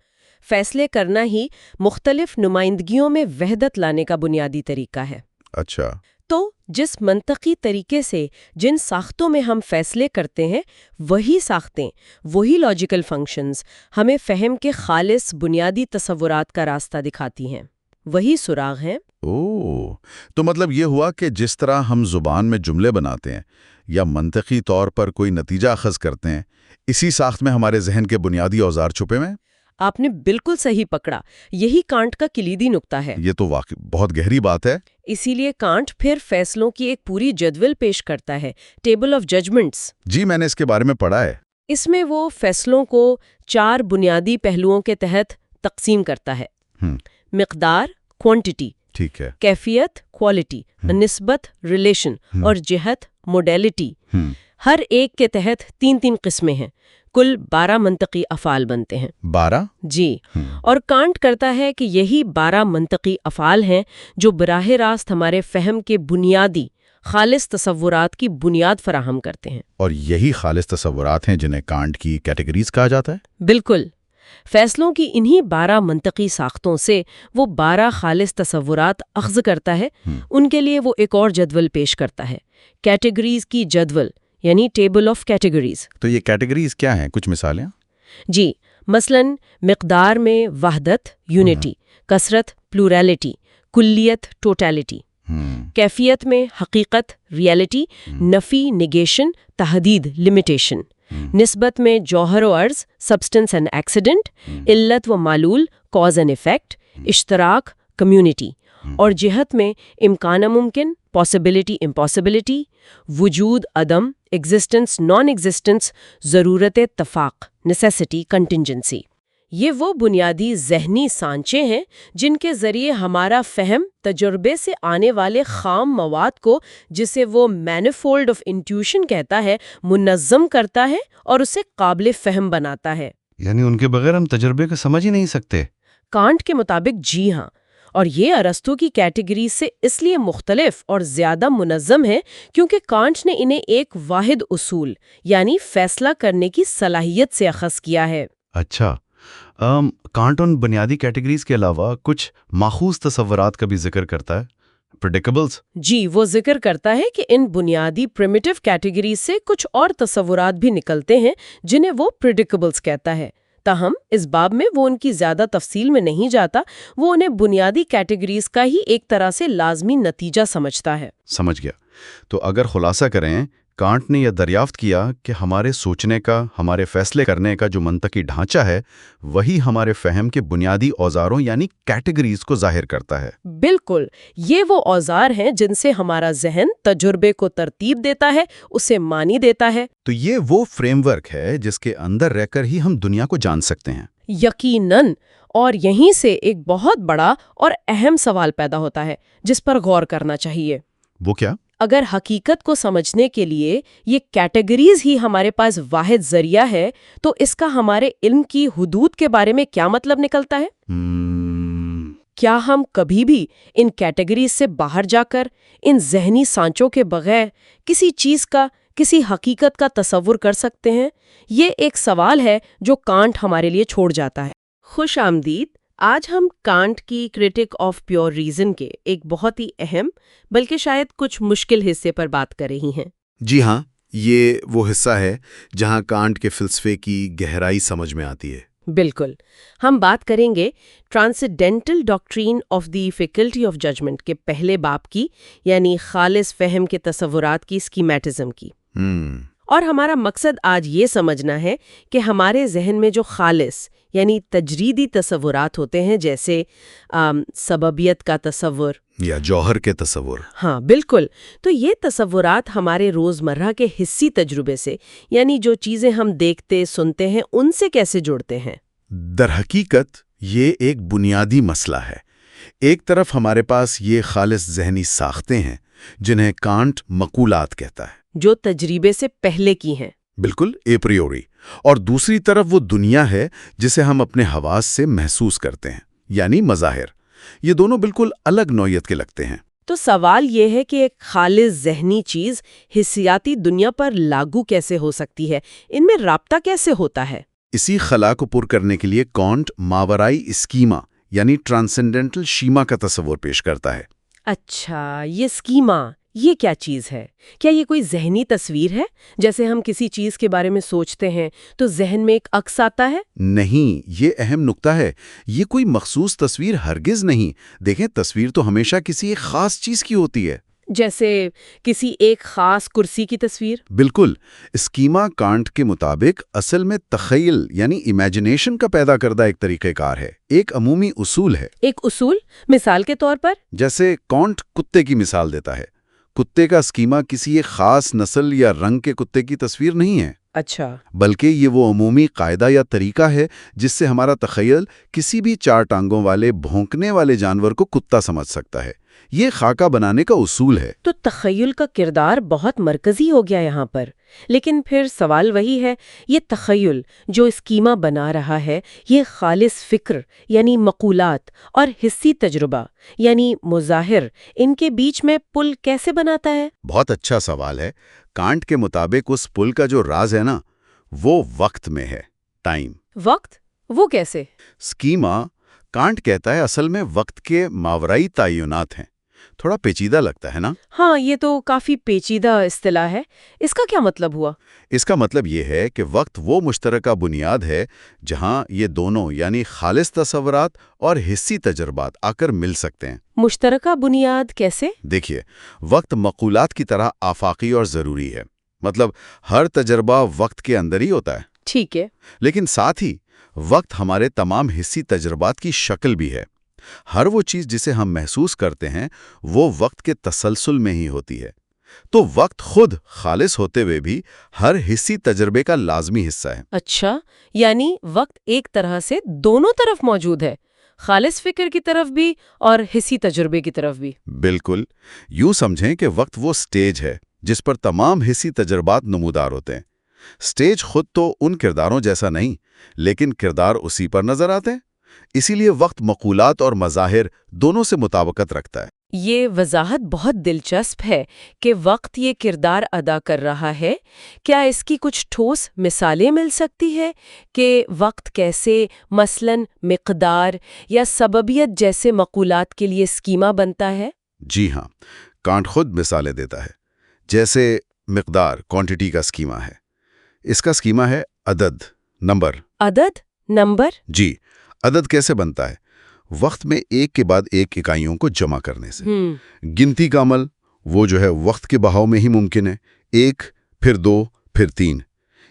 S2: فیصلے کرنا ہی مختلف نمائندگیوں میں وحدت لانے کا بنیادی طریقہ ہے۔
S3: اچھا،
S2: تو جس منطقی طریقے سے جن ساختوں میں ہم فیصلے کرتے ہیں، وہی ساختیں، وہی لاجیکل فنکشنز ہمیں فہم کے خالص بنیادی تصورات کا راستہ دکھاتی ہیں، وہی سراغ ہیں۔
S3: تو مطلب یہ ہوا کہ جس طرح ہم زبان میں جملے بناتے ہیں یا منطقی طور پر کوئی نتیجہ اخذ کرتے ہیں، اسی ساخت میں ہمارے ذہن کے بنیادی اوزار چھپے ہوئے ہیں۔
S2: آپ نے بالکل صحیح پکڑا، یہی کانٹ کا کلیدی نقطہ ہے۔
S3: یہ تو واقعی بہت گہری بات ہے۔
S2: اسی لیے کانٹ پھر فیصلوں کی ایک پوری جدول پیش کرتا ہے، ٹیبل آف ججمنٹس۔
S3: جی، میں نے اس کے بارے میں پڑھا ہے۔
S2: اس میں وہ فیصلوں کو 4 بنیادی پہلوؤں کے تحت تقسیم کرتا ہے: مقدار، کوانٹٹی،
S3: ٹھیک ہے،
S2: کیفیت، کوالٹی، نسبت، ریلیشن، اور جہت، موڈیلٹی۔ ہر ایک کے تحت 3 قسمیں ہیں، کل 12 منطقی افعال بنتے ہیں۔
S3: 12؟
S2: جی، اور کانٹ کرتا ہے کہ یہی 12 منطقی افعال ہیں جو براہ راست ہمارے فہم کے بنیادی خالص تصورات کی بنیاد فراہم کرتے ہیں۔
S3: اور یہی خالص تصورات ہیں جنہیں کانٹ کی کیٹیگریز کہا جاتا ہے؟
S2: بالکل، فیصلوں کی انہی 12 منطقی ساختوں سے وہ 12 خالص تصورات اخذ کرتا ہے۔ ان کے لیے وہ ایک اور جدول پیش کرتا ہے، کیٹیگریز کی جدول، یعنی ٹیبل آف کیٹیگریز۔
S3: تو یہ کیٹیگریز کیا ہیں؟ کچھ مثالیں؟
S2: جی، مثلاً مقدار میں وحدت، یونٹی، کثرت، پلورالٹی، کلیت، ٹوٹالٹی۔ کیفیت میں حقیقت ریئلٹی، نفی نگیشن، تحدید لمیٹیشن، نسبت میں جوہر و عرض سبسٹنس اینڈ ایکسیڈنٹ، علت و معلول کاز اینڈ ایفیکٹ، اشتراک کمیونٹی، اور جہت میں امکان ممکن پاسبلٹی امپاسبلٹی، وجود عدم ایگزسٹنس نان ایگزسٹنس، ضرورت اتفاق نیسیسٹی کنٹینجنسی۔ یہ وہ بنیادی ذہنی سانچے ہیں جن کے ذریعے ہمارا فہم تجربے سے آنے والے خام مواد کو، جسے وہ مینیفولڈ آف انٹیوشن کہتا ہے، منظم کرتا ہے اور اسے قابل فہم بناتا ہے۔
S4: یعنی ان کے بغیر ہم تجربے کو سمجھ ہی نہیں سکتے؟
S2: کانٹ کے مطابق جی ہاں، اور یہ ارسطو کی کیٹیگری سے اس لیے مختلف اور زیادہ منظم ہے کیونکہ کانٹ نے انہیں ایک واحد اصول یعنی فیصلہ کرنے کی صلاحیت سے اخذ کیا ہے۔
S4: اچھا، کانٹ ان بنیادی کیٹیگریز کے علاوہ کچھ ماخوذ تصورات کا بھی ذکر کرتا ہے، پریڈکیبلز؟
S2: جی، وہ ذکر کرتا ہے کہ ان بنیادی پریمیٹیو کیٹیگریز سے کچھ اور تصورات بھی نکلتے ہیں جنہیں وہ پریڈکیبلز کہتا ہے۔ تاہم اس باب میں وہ ان کی زیادہ تفصیل میں نہیں جاتا، وہ انہیں بنیادی کیٹیگریز کا ہی ایک طرح سے لازمی نتیجہ سمجھتا ہے۔
S3: سمجھ گیا۔ تو اگر خلاصہ کریں، کانٹ نے یہ دریافت کیا کہ ہمارے سوچنے کا، ہمارے فیصلے کرنے کا جو منطقی ڈھانچہ ہے، وہی ہمارے فہم کے بنیادی اوزاروں یعنی کیٹیگریز کو ظاہر کرتا ہے۔
S2: بالکل، یہ وہ اوزار ہیں جن سے ہمارا ذہن تجربے کو ترتیب دیتا ہے، اسے معنی دیتا ہے۔
S3: تو یہ وہ فریم ورک ہے جس کے اندر رہ کر ہی ہم دنیا کو جان سکتے ہیں۔
S2: یقیناً، اور یہیں سے ایک بہت بڑا اور اہم سوال پیدا ہوتا ہے جس پر غور کرنا چاہیے۔
S3: وہ کیا؟
S2: اگر حقیقت کو سمجھنے کے لیے یہ کیٹیگریز ہی ہمارے پاس واحد ذریعہ ہے تو اس کا ہمارے علم کی حدود کے بارے میں کیا مطلب نکلتا ہے؟ کیا ہم کبھی بھی ان کیٹیگریز سے باہر جا کر ان ذہنی سانچوں کے بغیر کسی چیز کا، کسی حقیقت کا تصور کر سکتے ہیں؟ یہ ایک سوال ہے جو کانٹ ہمارے لیے چھوڑ جاتا ہے۔ خوش آمدید۔ آج ہم کانٹ کی کرٹک آف پیور ریزن کے ایک بہت ہی اہم بلکہ شاید کچھ مشکل حصے پر بات کر رہی ہیں۔
S3: جی ہاں، یہ وہ حصہ ہے جہاں کانٹ کے فلسفے کی گہرائی سمجھ میں آتی ہے۔
S2: بالکل، ہم بات کریں گے transcendental doctrine of the faculty of judgement کے پہلے باب کی، یعنی خالص فہم کے تصورات کی اسکیمیٹزم کی۔ اور ہمارا مقصد آج یہ سمجھنا ہے کہ ہمارے ذہن میں جو خالص یعنی تجریدی تصورات ہوتے ہیں، جیسے سببیت کا تصور
S3: یا جوہر کے تصور۔
S2: ہاں بالکل، تو یہ تصورات ہمارے روزمرہ کے حسی تجربے سے، یعنی جو چیزیں ہم دیکھتے سنتے ہیں، ان سے کیسے جڑتے ہیں؟
S3: در حقیقت یہ ایک بنیادی مسئلہ ہے۔ ایک طرف ہمارے پاس یہ خالص ذہنی ساختیں ہیں جنہیں کانٹ مقولات کہتا ہے،
S2: جو تجربے سے پہلے کی ہیں۔
S3: بالکل اے پریوری، اور دوسری طرف وہ دنیا ہے جسے ہم اپنے حواس سے محسوس کرتے ہیں، یعنی مظاہر۔ یہ دونوں بالکل الگ نوعیت کے لگتے ہیں۔
S2: تو سوال یہ ہے کہ ایک خالص ذہنی چیز حسیاتی دنیا پر لاگو کیسے ہو سکتی ہے؟ ان میں رابطہ کیسے ہوتا ہے؟
S3: اسی خلا کو پر کرنے کے لیے کانٹ ماورائی اسکیما یعنی ٹرانسینڈنٹل شیما کا تصور پیش کرتا ہے۔
S2: اچھا، یہ اسکیما یہ کیا چیز ہے؟ کیا یہ کوئی ذہنی تصویر ہے؟ جیسے ہم کسی چیز کے بارے میں سوچتے ہیں تو ذہن میں ایک عکس آتا ہے؟
S3: نہیں، یہ اہم نکتہ ہے۔ یہ کوئی مخصوص تصویر ہرگز نہیں۔ دیکھیں، تصویر تو ہمیشہ کسی ایک خاص چیز کی ہوتی ہے،
S2: جیسے کسی ایک خاص کرسی کی تصویر۔
S3: بالکل۔ اسکیما کانٹ کے مطابق اصل میں تخیل یعنی امیجنیشن کا پیدا کردہ ایک طریقہ کار ہے، ایک عمومی اصول ہے۔
S2: ایک اصول مثال کے طور پر؟
S3: جیسے کانٹ کتے کی مثال دیتا ہے۔ کتے کا اسکیما کسی ایک خاص نسل یا رنگ کے کتے کی تصویر نہیں ہے،
S2: اچھا،
S3: بلکہ یہ وہ عمومی قاعدہ یا طریقہ ہے جس سے ہمارا تخیل کسی بھی چار ٹانگوں والے بھونکنے والے جانور کو کتا سمجھ سکتا ہے۔ یہ خاکہ بنانے کا اصول ہے۔
S2: تو تخیل کا کردار بہت مرکزی ہو گیا یہاں پر۔ لیکن پھر سوال وہی ہے، یہ تخیل جو اسکیما بنا رہا ہے، یہ خالص فکر یعنی مقولات اور حسی تجربہ یعنی مظاہر، ان کے بیچ میں پل کیسے بناتا ہے؟
S3: بہت اچھا سوال ہے۔ کانٹ کے مطابق اس پل کا جو راز ہے نا، وہ وقت میں ہے، ٹائم۔
S2: وقت؟ وہ کیسے؟
S3: اسکیما، کانٹ کہتا ہے، اصل میں وقت کے ماورائی تعینات ہیں۔ تھوڑا پیچیدہ لگتا ہے نا؟
S2: ہاں، یہ تو کافی پیچیدہ اصطلاح ہے. اس کا کیا مطلب ہوا؟
S3: اس کا مطلب یہ ہے کہ وقت وہ مشترکہ بنیاد ہے جہاں یہ دونوں یعنی خالص تصورات اور حسی تجربات آ کر مل سکتے ہیں.
S2: مشترکہ بنیاد کیسے؟
S3: دیکھیے، وقت مقولات کی طرح آفاقی اور ضروری ہے. مطلب ہر تجربہ وقت کے اندر ہی ہوتا ہے.
S2: ٹھیک ہے.
S3: لیکن ساتھ ہی وقت ہمارے تمام حسی تجربات کی شکل بھی ہے. ہر وہ چیز جسے ہم محسوس کرتے ہیں وہ وقت کے تسلسل میں ہی ہوتی ہے. تو وقت خود خالص ہوتے ہوئے بھی ہر حسی تجربے کا لازمی حصہ ہے.
S2: اچھا، یعنی وقت ایک طرح سے دونوں طرف موجود ہے، خالص فکر کی طرف بھی اور حسی تجربے کی طرف بھی.
S3: بالکل. یوں سمجھیں کہ وقت وہ سٹیج ہے جس پر تمام حسی تجربات نمودار ہوتے ہیں. سٹیج خود تو ان کرداروں جیسا نہیں، لیکن کردار اسی پر نظر آتے ہیں. اسی لیے وقت مقولات اور مظاہر دونوں سے مطابقت رکھتا ہے.
S2: یہ وضاحت بہت دلچسپ ہے کہ وقت یہ کردار ادا کر رہا ہے. کیا اس کی کچھ ٹھوس مثالیں مل سکتی ہے کہ وقت کیسے مثلاً مقدار یا سببیت جیسے مقولات کے لیے اسکیما بنتا ہے؟
S3: جی ہاں، کانٹ خود مثالیں دیتا ہے. جیسے مقدار کوانٹٹی کا اسکیما ہے. اس کا اسکیما ہے عدد، نمبر.
S2: عدد، نمبر؟
S3: جی. عدد کیسے بنتا ہے؟ وقت میں ایک کے بعد ایک اکائیوں کو جمع کرنے سے. گنتی کا عمل وہ جو ہے وقت کے بہاؤ میں ہی ممکن ہے. 1، پھر 2، پھر 3.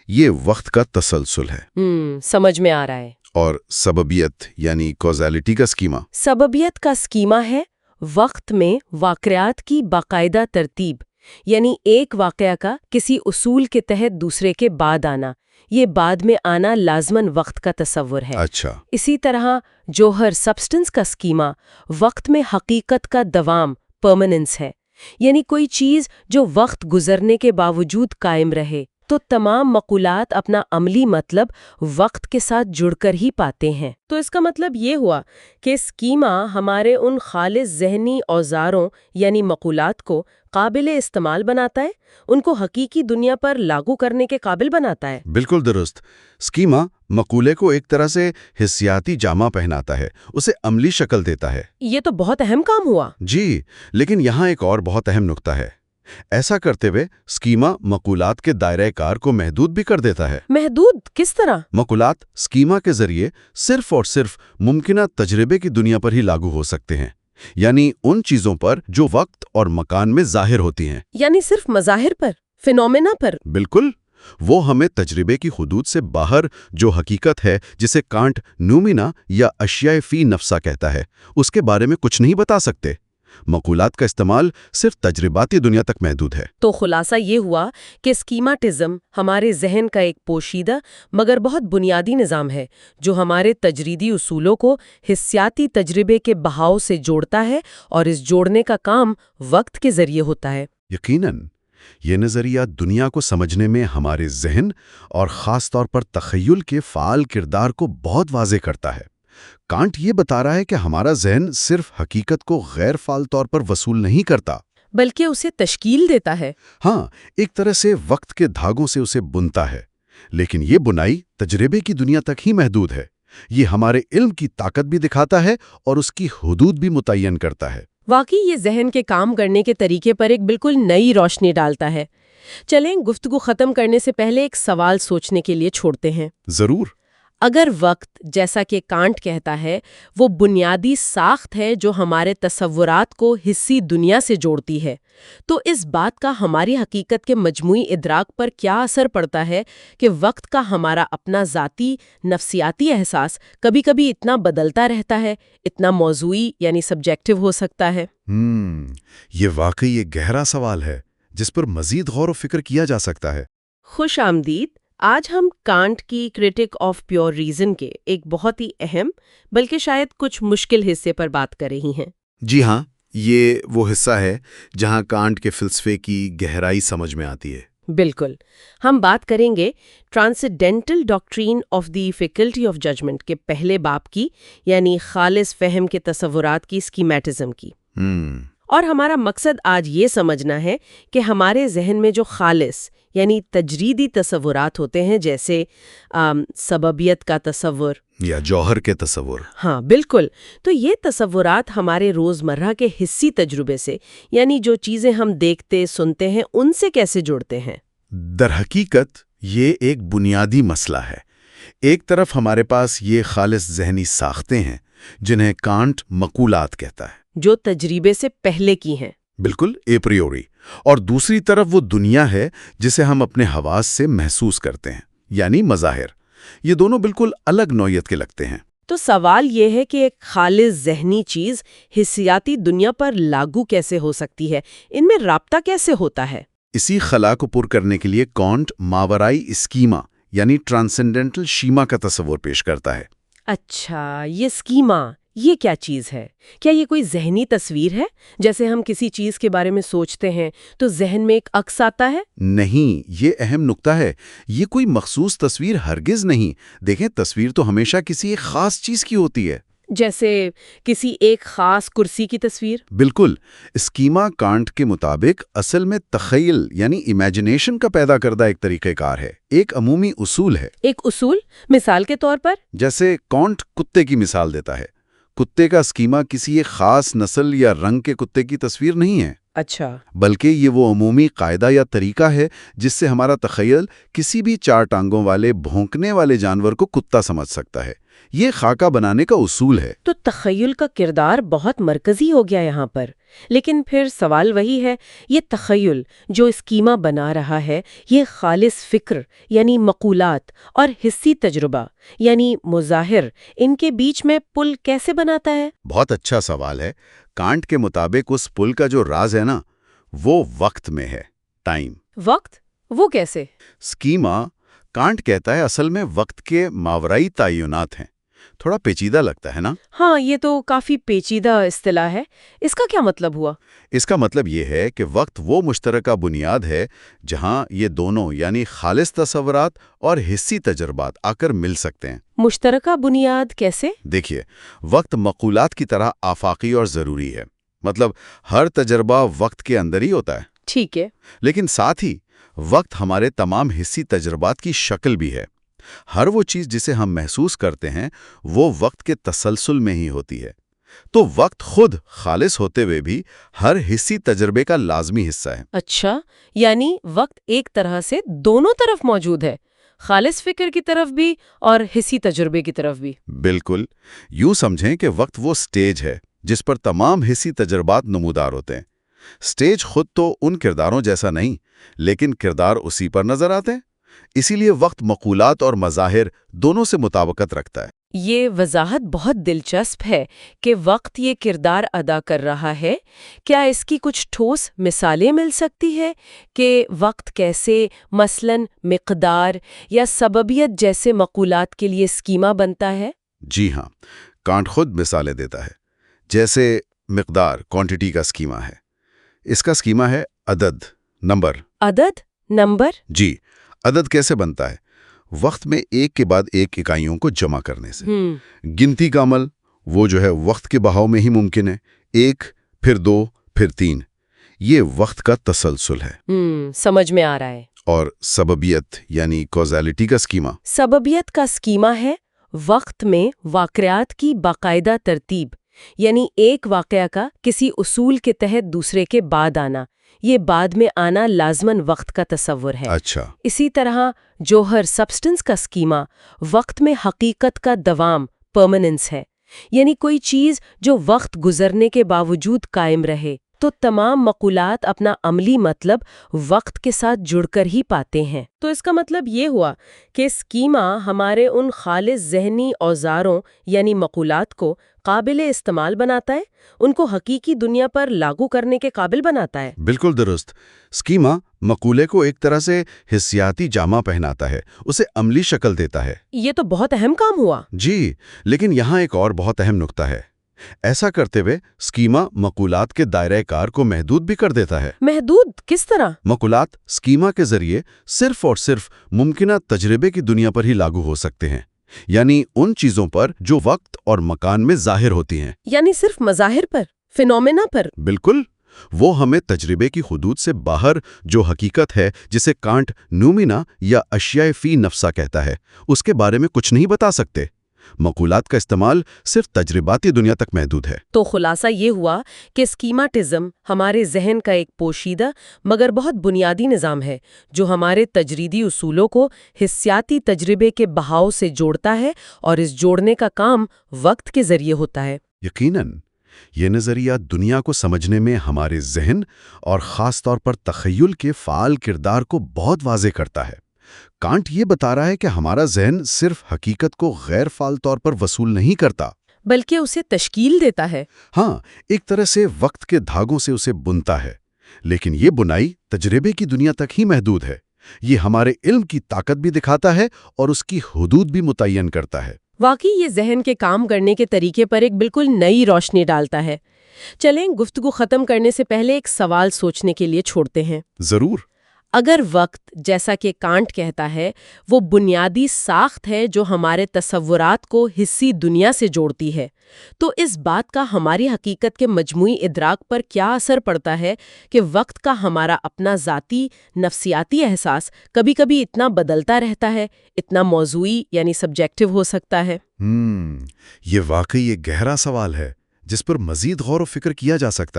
S3: یہ وقت کا تسلسل ہے.
S2: سمجھ میں آ رہا ہے.
S3: اور سببیت یعنی کوزیلٹی کا اسکیما.
S2: سببیت کا اسکیما ہے وقت میں واقعات کی باقاعدہ ترتیب، یعنی ایک واقعہ کا کسی اصول کے تحت دوسرے کے بعد آنا. یہ بعد میں آنا لازماً وقت کا تصور ہے.
S3: اچھا.
S2: اسی طرح جوہر سبسٹنس کا اسکیما وقت میں حقیقت کا دوام، پرماننس ہے. یعنی کوئی چیز جو وقت گزرنے کے باوجود قائم رہے. تو تمام مقولات اپنا عملی مطلب وقت کے ساتھ جڑ کر ہی پاتے ہیں. تو اس کا مطلب یہ ہوا کہ اسکیما ہمارے ان خالص ذہنی اوزاروں یعنی مقولات کو قابل استعمال بناتا ہے، ان کو حقیقی دنیا پر لاگو کرنے کے قابل بناتا ہے.
S3: بالکل درست. اسکیما مقولے کو ایک طرح سے حسیاتی جامہ پہناتا ہے، اسے عملی شکل دیتا ہے.
S2: یہ تو بہت اہم کام ہوا.
S3: جی، لیکن یہاں ایک اور بہت اہم نقطہ ہے. ایسا کرتے ہوئے اسکیما مقولات کے دائرہ کار کو محدود بھی کر دیتا ہے.
S2: محدود کس طرح؟
S3: مقولات اسکیما کے ذریعے صرف اور صرف ممکنہ تجربے کی دنیا پر ہی لاگو ہو سکتے ہیں، یعنی ان چیزوں پر جو وقت اور مکان میں ظاہر ہوتی ہیں.
S2: یعنی صرف مظاہر پر، فینومینا پر؟
S3: بالکل. وہ ہمیں تجربے کی حدود سے باہر جو حقیقت ہے جسے کانٹ نومینا یا اشیاء فی نفسہ کہتا ہے، اس کے بارے میں کچھ نہیں بتا سکتے. مقولات کا استعمال صرف تجرباتی دنیا تک محدود ہے.
S2: تو خلاصہ یہ ہوا کہ اسکیماٹزم ہمارے ذہن کا ایک پوشیدہ مگر بہت بنیادی نظام ہے جو ہمارے تجریدی اصولوں کو حسیاتی تجربے کے بہاؤ سے جوڑتا ہے، اور اس جوڑنے کا کام وقت کے ذریعے ہوتا ہے.
S3: یقیناً یہ نظریہ دنیا کو سمجھنے میں ہمارے ذہن اور خاص طور پر تخیل کے فعال کردار کو بہت واضح کرتا ہے. کانٹ یہ بتا رہا ہے کہ ہمارا ذہن صرف حقیقت کو غیر فعال طور پر وصول نہیں کرتا،
S2: بلکہ اسے تشکیل دیتا ہے.
S3: ہاں، ایک طرح سے وقت کے دھاگوں سے اسے بنتا ہے. لیکن یہ بنائی تجربے کی دنیا تک ہی محدود ہے. یہ ہمارے علم کی طاقت بھی دکھاتا ہے اور اس کی حدود بھی متعین کرتا ہے.
S2: واقعی یہ ذہن کے کام کرنے کے طریقے پر ایک بالکل نئی روشنی ڈالتا ہے. چلیں گفتگو ختم کرنے سے پہلے ایک سوال سوچنے کے لیے چھوڑتے ہیں.
S3: ضرور.
S2: اگر وقت، جیسا کہ کانٹ کہتا ہے، وہ بنیادی ساخت ہے جو ہمارے تصورات کو حسی دنیا سے جوڑتی ہے، تو اس بات کا ہماری حقیقت کے مجموعی ادراک پر کیا اثر پڑتا ہے کہ وقت کا ہمارا اپنا ذاتی نفسیاتی احساس کبھی کبھی اتنا بدلتا رہتا ہے، اتنا موضوعی یعنی سبجیکٹیو ہو سکتا ہے؟
S3: یہ واقعی ایک گہرا سوال ہے جس پر مزید غور و فکر کیا جا سکتا ہے.
S2: خوش آمدید. آج ہم کانٹ کی کرٹک آف پیور ریزن کے ایک بہت ہی اہم بلکہ شاید کچھ مشکل حصے پر بات کر رہی ہیں.
S5: جی ہاں، یہ وہ حصہ ہے جہاں کانٹ کے فلسفے کی گہرائی سمجھ میں آتی ہے.
S2: بالکل. ہم بات کریں گے transcendental doctrine of the faculty of judgement کے پہلے باب کی، یعنی خالص فہم کے تصورات کی اسکیمیٹزم کی. اور ہمارا مقصد آج یہ سمجھنا ہے کہ ہمارے ذہن میں جو خالص یعنی تجریدی تصورات ہوتے ہیں، جیسے سببیت کا تصور
S5: یا جوہر کے تصور،
S2: ہاں بالکل، تو یہ تصورات ہمارے روزمرہ کے حسی تجربے سے، یعنی جو چیزیں ہم دیکھتے سنتے ہیں، ان سے کیسے جڑتے ہیں؟
S3: در حقیقت یہ ایک بنیادی مسئلہ ہے۔ ایک طرف ہمارے پاس یہ خالص ذہنی ساختیں ہیں جنہیں کانٹ مقولات کہتا ہے،
S2: جو تجربے سے پہلے کی ہیں،
S3: بالکل اے پریوری، اور دوسری طرف وہ دنیا ہے جسے ہم اپنے حواس سے محسوس کرتے ہیں، یعنی مظاہر۔ یہ دونوں بالکل الگ نوعیت کے لگتے ہیں۔
S2: تو سوال یہ ہے کہ ایک خالص ذہنی چیز حسیاتی دنیا پر لاگو کیسے ہو سکتی ہے؟ ان میں رابطہ کیسے ہوتا ہے؟
S3: اسی خلا کو پر کرنے کے لیے کانٹ ماورائی اسکیما یعنی ٹرانسینڈنٹل شیما کا تصور پیش کرتا ہے۔
S2: اچھا، یہ اسکیما، یہ کیا چیز ہے؟ کیا یہ کوئی ذہنی تصویر ہے؟ جیسے ہم کسی چیز کے بارے میں سوچتے ہیں تو ذہن میں ایک عکس آتا ہے؟
S3: نہیں، یہ اہم نکتہ ہے۔ یہ کوئی مخصوص تصویر ہرگز نہیں۔ دیکھیں، تصویر تو ہمیشہ کسی ایک خاص چیز کی ہوتی ہے،
S2: جیسے کسی ایک خاص کرسی کی تصویر؟
S3: بالکل۔ اسکیما کانٹ کے مطابق اصل میں تخیل یعنی امیجنیشن کا پیدا کردہ ایک طریقہ کار ہے، ایک عمومی اصول ہے۔
S2: ایک اصول؟ مثال کے طور پر؟
S3: جیسے کانٹ کتے کی مثال دیتا ہے۔ کتے کا اسکیما کسی ایک خاص نسل یا رنگ کے کتے کی تصویر نہیں ہے،
S2: اچھا،
S3: بلکہ یہ وہ عمومی قاعدہ یا طریقہ ہے جس سے ہمارا تخیل کسی بھی چار ٹانگوں والے بھونکنے والے جانور کو کتا سمجھ سکتا ہے۔ یہ خاکہ بنانے کا اصول ہے۔
S2: تو تخیل کا کردار بہت مرکزی ہو گیا یہاں پر۔ لیکن پھر سوال وہی ہے، یہ تخیل جو اسکیما بنا رہا ہے، یہ خالص فکر یعنی مقولات اور حسی تجربہ یعنی مظاہر، ان کے بیچ میں پل کیسے بناتا ہے؟
S3: بہت اچھا سوال ہے۔ کانٹ کے مطابق اس پل کا جو راز ہے نا، وہ وقت میں ہے، ٹائم۔
S2: وقت؟ وہ کیسے؟
S3: اسکیما، کانٹ کہتا ہے، اصل میں وقت کے ماورائی تعینات ہیں۔ تھوڑا پیچیدہ لگتا ہے نا؟
S2: ہاں، یہ تو کافی پیچیدہ اصطلاح ہے۔ اس کا کیا مطلب ہوا؟
S3: اس کا مطلب یہ ہے کہ وقت وہ مشترکہ بنیاد ہے جہاں یہ دونوں یعنی خالص تصورات اور حسی تجربات آ کر مل سکتے ہیں۔
S2: مشترکہ بنیاد کیسے؟
S3: دیکھیے، وقت مقولات کی طرح آفاقی اور ضروری ہے، مطلب ہر تجربہ وقت کے اندر ہی ہوتا ہے،
S2: ٹھیک ہے،
S3: لیکن ساتھ ہی وقت ہمارے تمام حسی تجربات کی شکل بھی ہے۔ ہر وہ چیز جسے ہم محسوس کرتے ہیں وہ وقت کے تسلسل میں ہی ہوتی ہے۔ تو وقت خود خالص ہوتے ہوئے بھی ہر حسی تجربے کا لازمی حصہ ہے۔
S2: اچھا، یعنی وقت ایک طرح سے دونوں طرف موجود ہے، خالص فکر کی طرف بھی اور حسی تجربے کی طرف بھی۔
S3: بالکل، یوں سمجھیں کہ وقت وہ سٹیج ہے جس پر تمام حسی تجربات نمودار ہوتے ہیں۔ سٹیج خود تو ان کرداروں جیسا نہیں، لیکن کردار اسی پر نظر آتے ہیں۔ اسی لیے وقت مقولات اور مظاہر دونوں سے مطابقت رکھتا ہے۔
S2: یہ وضاحت بہت دلچسپ ہے کہ وقت یہ کردار ادا کر رہا ہے۔ کیا اس کی کچھ ٹھوس مثالیں مل سکتی ہے کہ وقت کیسے مثلاً مقدار یا سببیت جیسے مقولات کے لیے اسکیما بنتا ہے؟
S3: جی ہاں، کانٹ خود مثالیں دیتا ہے۔ جیسے مقدار کوانٹٹی کا اسکیما ہے، اس کا اسکیما ہے عدد، نمبر۔
S2: عدد، نمبر؟
S3: جی، عدد کیسے بنتا ہے؟ وقت میں ایک کے بعد ایک اکائیوں کو جمع کرنے سے۔ گنتی کا عمل وہ جو ہے وقت کے بہاؤ میں ہی ممکن ہے، 1 پھر 2 پھر 3، یہ وقت کا تسلسل ہے۔
S2: سمجھ میں آ رہا ہے۔
S3: اور سببیت یعنی کوزیلٹی کا اسکیما؟
S2: سببیت کا اسکیما ہے وقت میں واقعات کی باقاعدہ ترتیب، یعنی ایک واقعہ کا کسی اصول کے تحت دوسرے کے بعد آنا، یہ بعد میں آنا لازماً وقت کا تصور ہے۔
S3: اچھا،
S2: اسی طرح جوہر سبسٹنس کا اسکیما وقت میں حقیقت کا دوام، پرماننس ہے، یعنی کوئی چیز جو وقت گزرنے کے باوجود قائم رہے۔ تو تمام مقولات اپنا عملی مطلب وقت کے ساتھ جڑ کر ہی پاتے ہیں۔ تو اس کا مطلب یہ ہوا کہ اسکیما ہمارے ان خالص ذہنی اوزاروں یعنی مقولات کو قابل استعمال بناتا ہے، ان کو حقیقی دنیا پر لاگو کرنے کے قابل بناتا ہے۔
S3: بالکل درست۔ اسکیما مقولے کو ایک طرح سے حسیاتی جامہ پہناتا ہے، اسے عملی شکل دیتا ہے۔
S2: یہ تو بہت اہم کام ہوا۔
S3: جی، لیکن یہاں ایک اور بہت اہم نکتہ ہے۔ ایسا کرتے ہوئے اسکیما مقولات کے دائرہ کار کو محدود بھی کر دیتا ہے۔
S2: محدود کس طرح؟
S3: مقولات اسکیما کے ذریعے صرف اور صرف ممکنہ تجربے کی دنیا پر ہی لاگو ہو سکتے ہیں، یعنی ان چیزوں پر جو وقت اور مکان میں ظاہر ہوتی ہیں۔
S2: یعنی صرف مظاہر پر، فینومینا پر؟
S3: بالکل، وہ ہمیں تجربے کی حدود سے باہر جو حقیقت ہے جسے کانٹ نومینا یا اشیاء فی نفسا کہتا ہے اس کے بارے میں کچھ نہیں بتا سکتے۔ مقولات کا استعمال صرف تجرباتی دنیا تک محدود ہے۔
S2: تو خلاصہ یہ ہوا کہ اسکیماٹزم ہمارے ذہن کا ایک پوشیدہ مگر بہت بنیادی نظام ہے جو ہمارے تجریدی اصولوں کو حسیاتی تجربے کے بہاؤ سے جوڑتا ہے، اور اس جوڑنے کا کام وقت کے ذریعے ہوتا ہے۔
S3: یقیناً یہ نظریہ دنیا کو سمجھنے میں ہمارے ذہن اور خاص طور پر تخیل کے فعال کردار کو بہت واضح کرتا ہے۔ کانٹ یہ بتا رہا ہے کہ ہمارا ذہن صرف حقیقت کو غیر فعال طور پر وصول نہیں کرتا،
S2: بلکہ اسے تشکیل دیتا ہے۔
S3: ہاں، ایک طرح سے وقت کے دھاگوں سے اسے بنتا ہے، لیکن یہ بنائی تجربے کی دنیا تک ہی محدود ہے۔ یہ ہمارے علم کی طاقت بھی دکھاتا ہے اور اس کی حدود بھی متعین کرتا ہے۔
S2: واقعی یہ ذہن کے کام کرنے کے طریقے پر ایک بالکل نئی روشنی ڈالتا ہے۔ چلیں گفتگو ختم کرنے سے پہلے ایک سوال سوچنے کے لیے چھوڑتے ہیں۔
S3: ضرور۔
S2: اگر وقت، جیسا کہ کانٹ کہتا ہے، وہ بنیادی ساخت ہے جو ہمارے تصورات کو حسی دنیا سے جوڑتی ہے، تو اس بات کا ہماری حقیقت کے مجموعی ادراک پر کیا اثر پڑتا ہے کہ وقت کا ہمارا اپنا ذاتی نفسیاتی احساس کبھی کبھی اتنا بدلتا رہتا ہے، اتنا موضوعی یعنی سبجیکٹیو ہو سکتا ہے؟
S3: یہ واقعی ایک گہرا سوال ہے جس پر مزید غور و فکر کیا جا سکتا ہے۔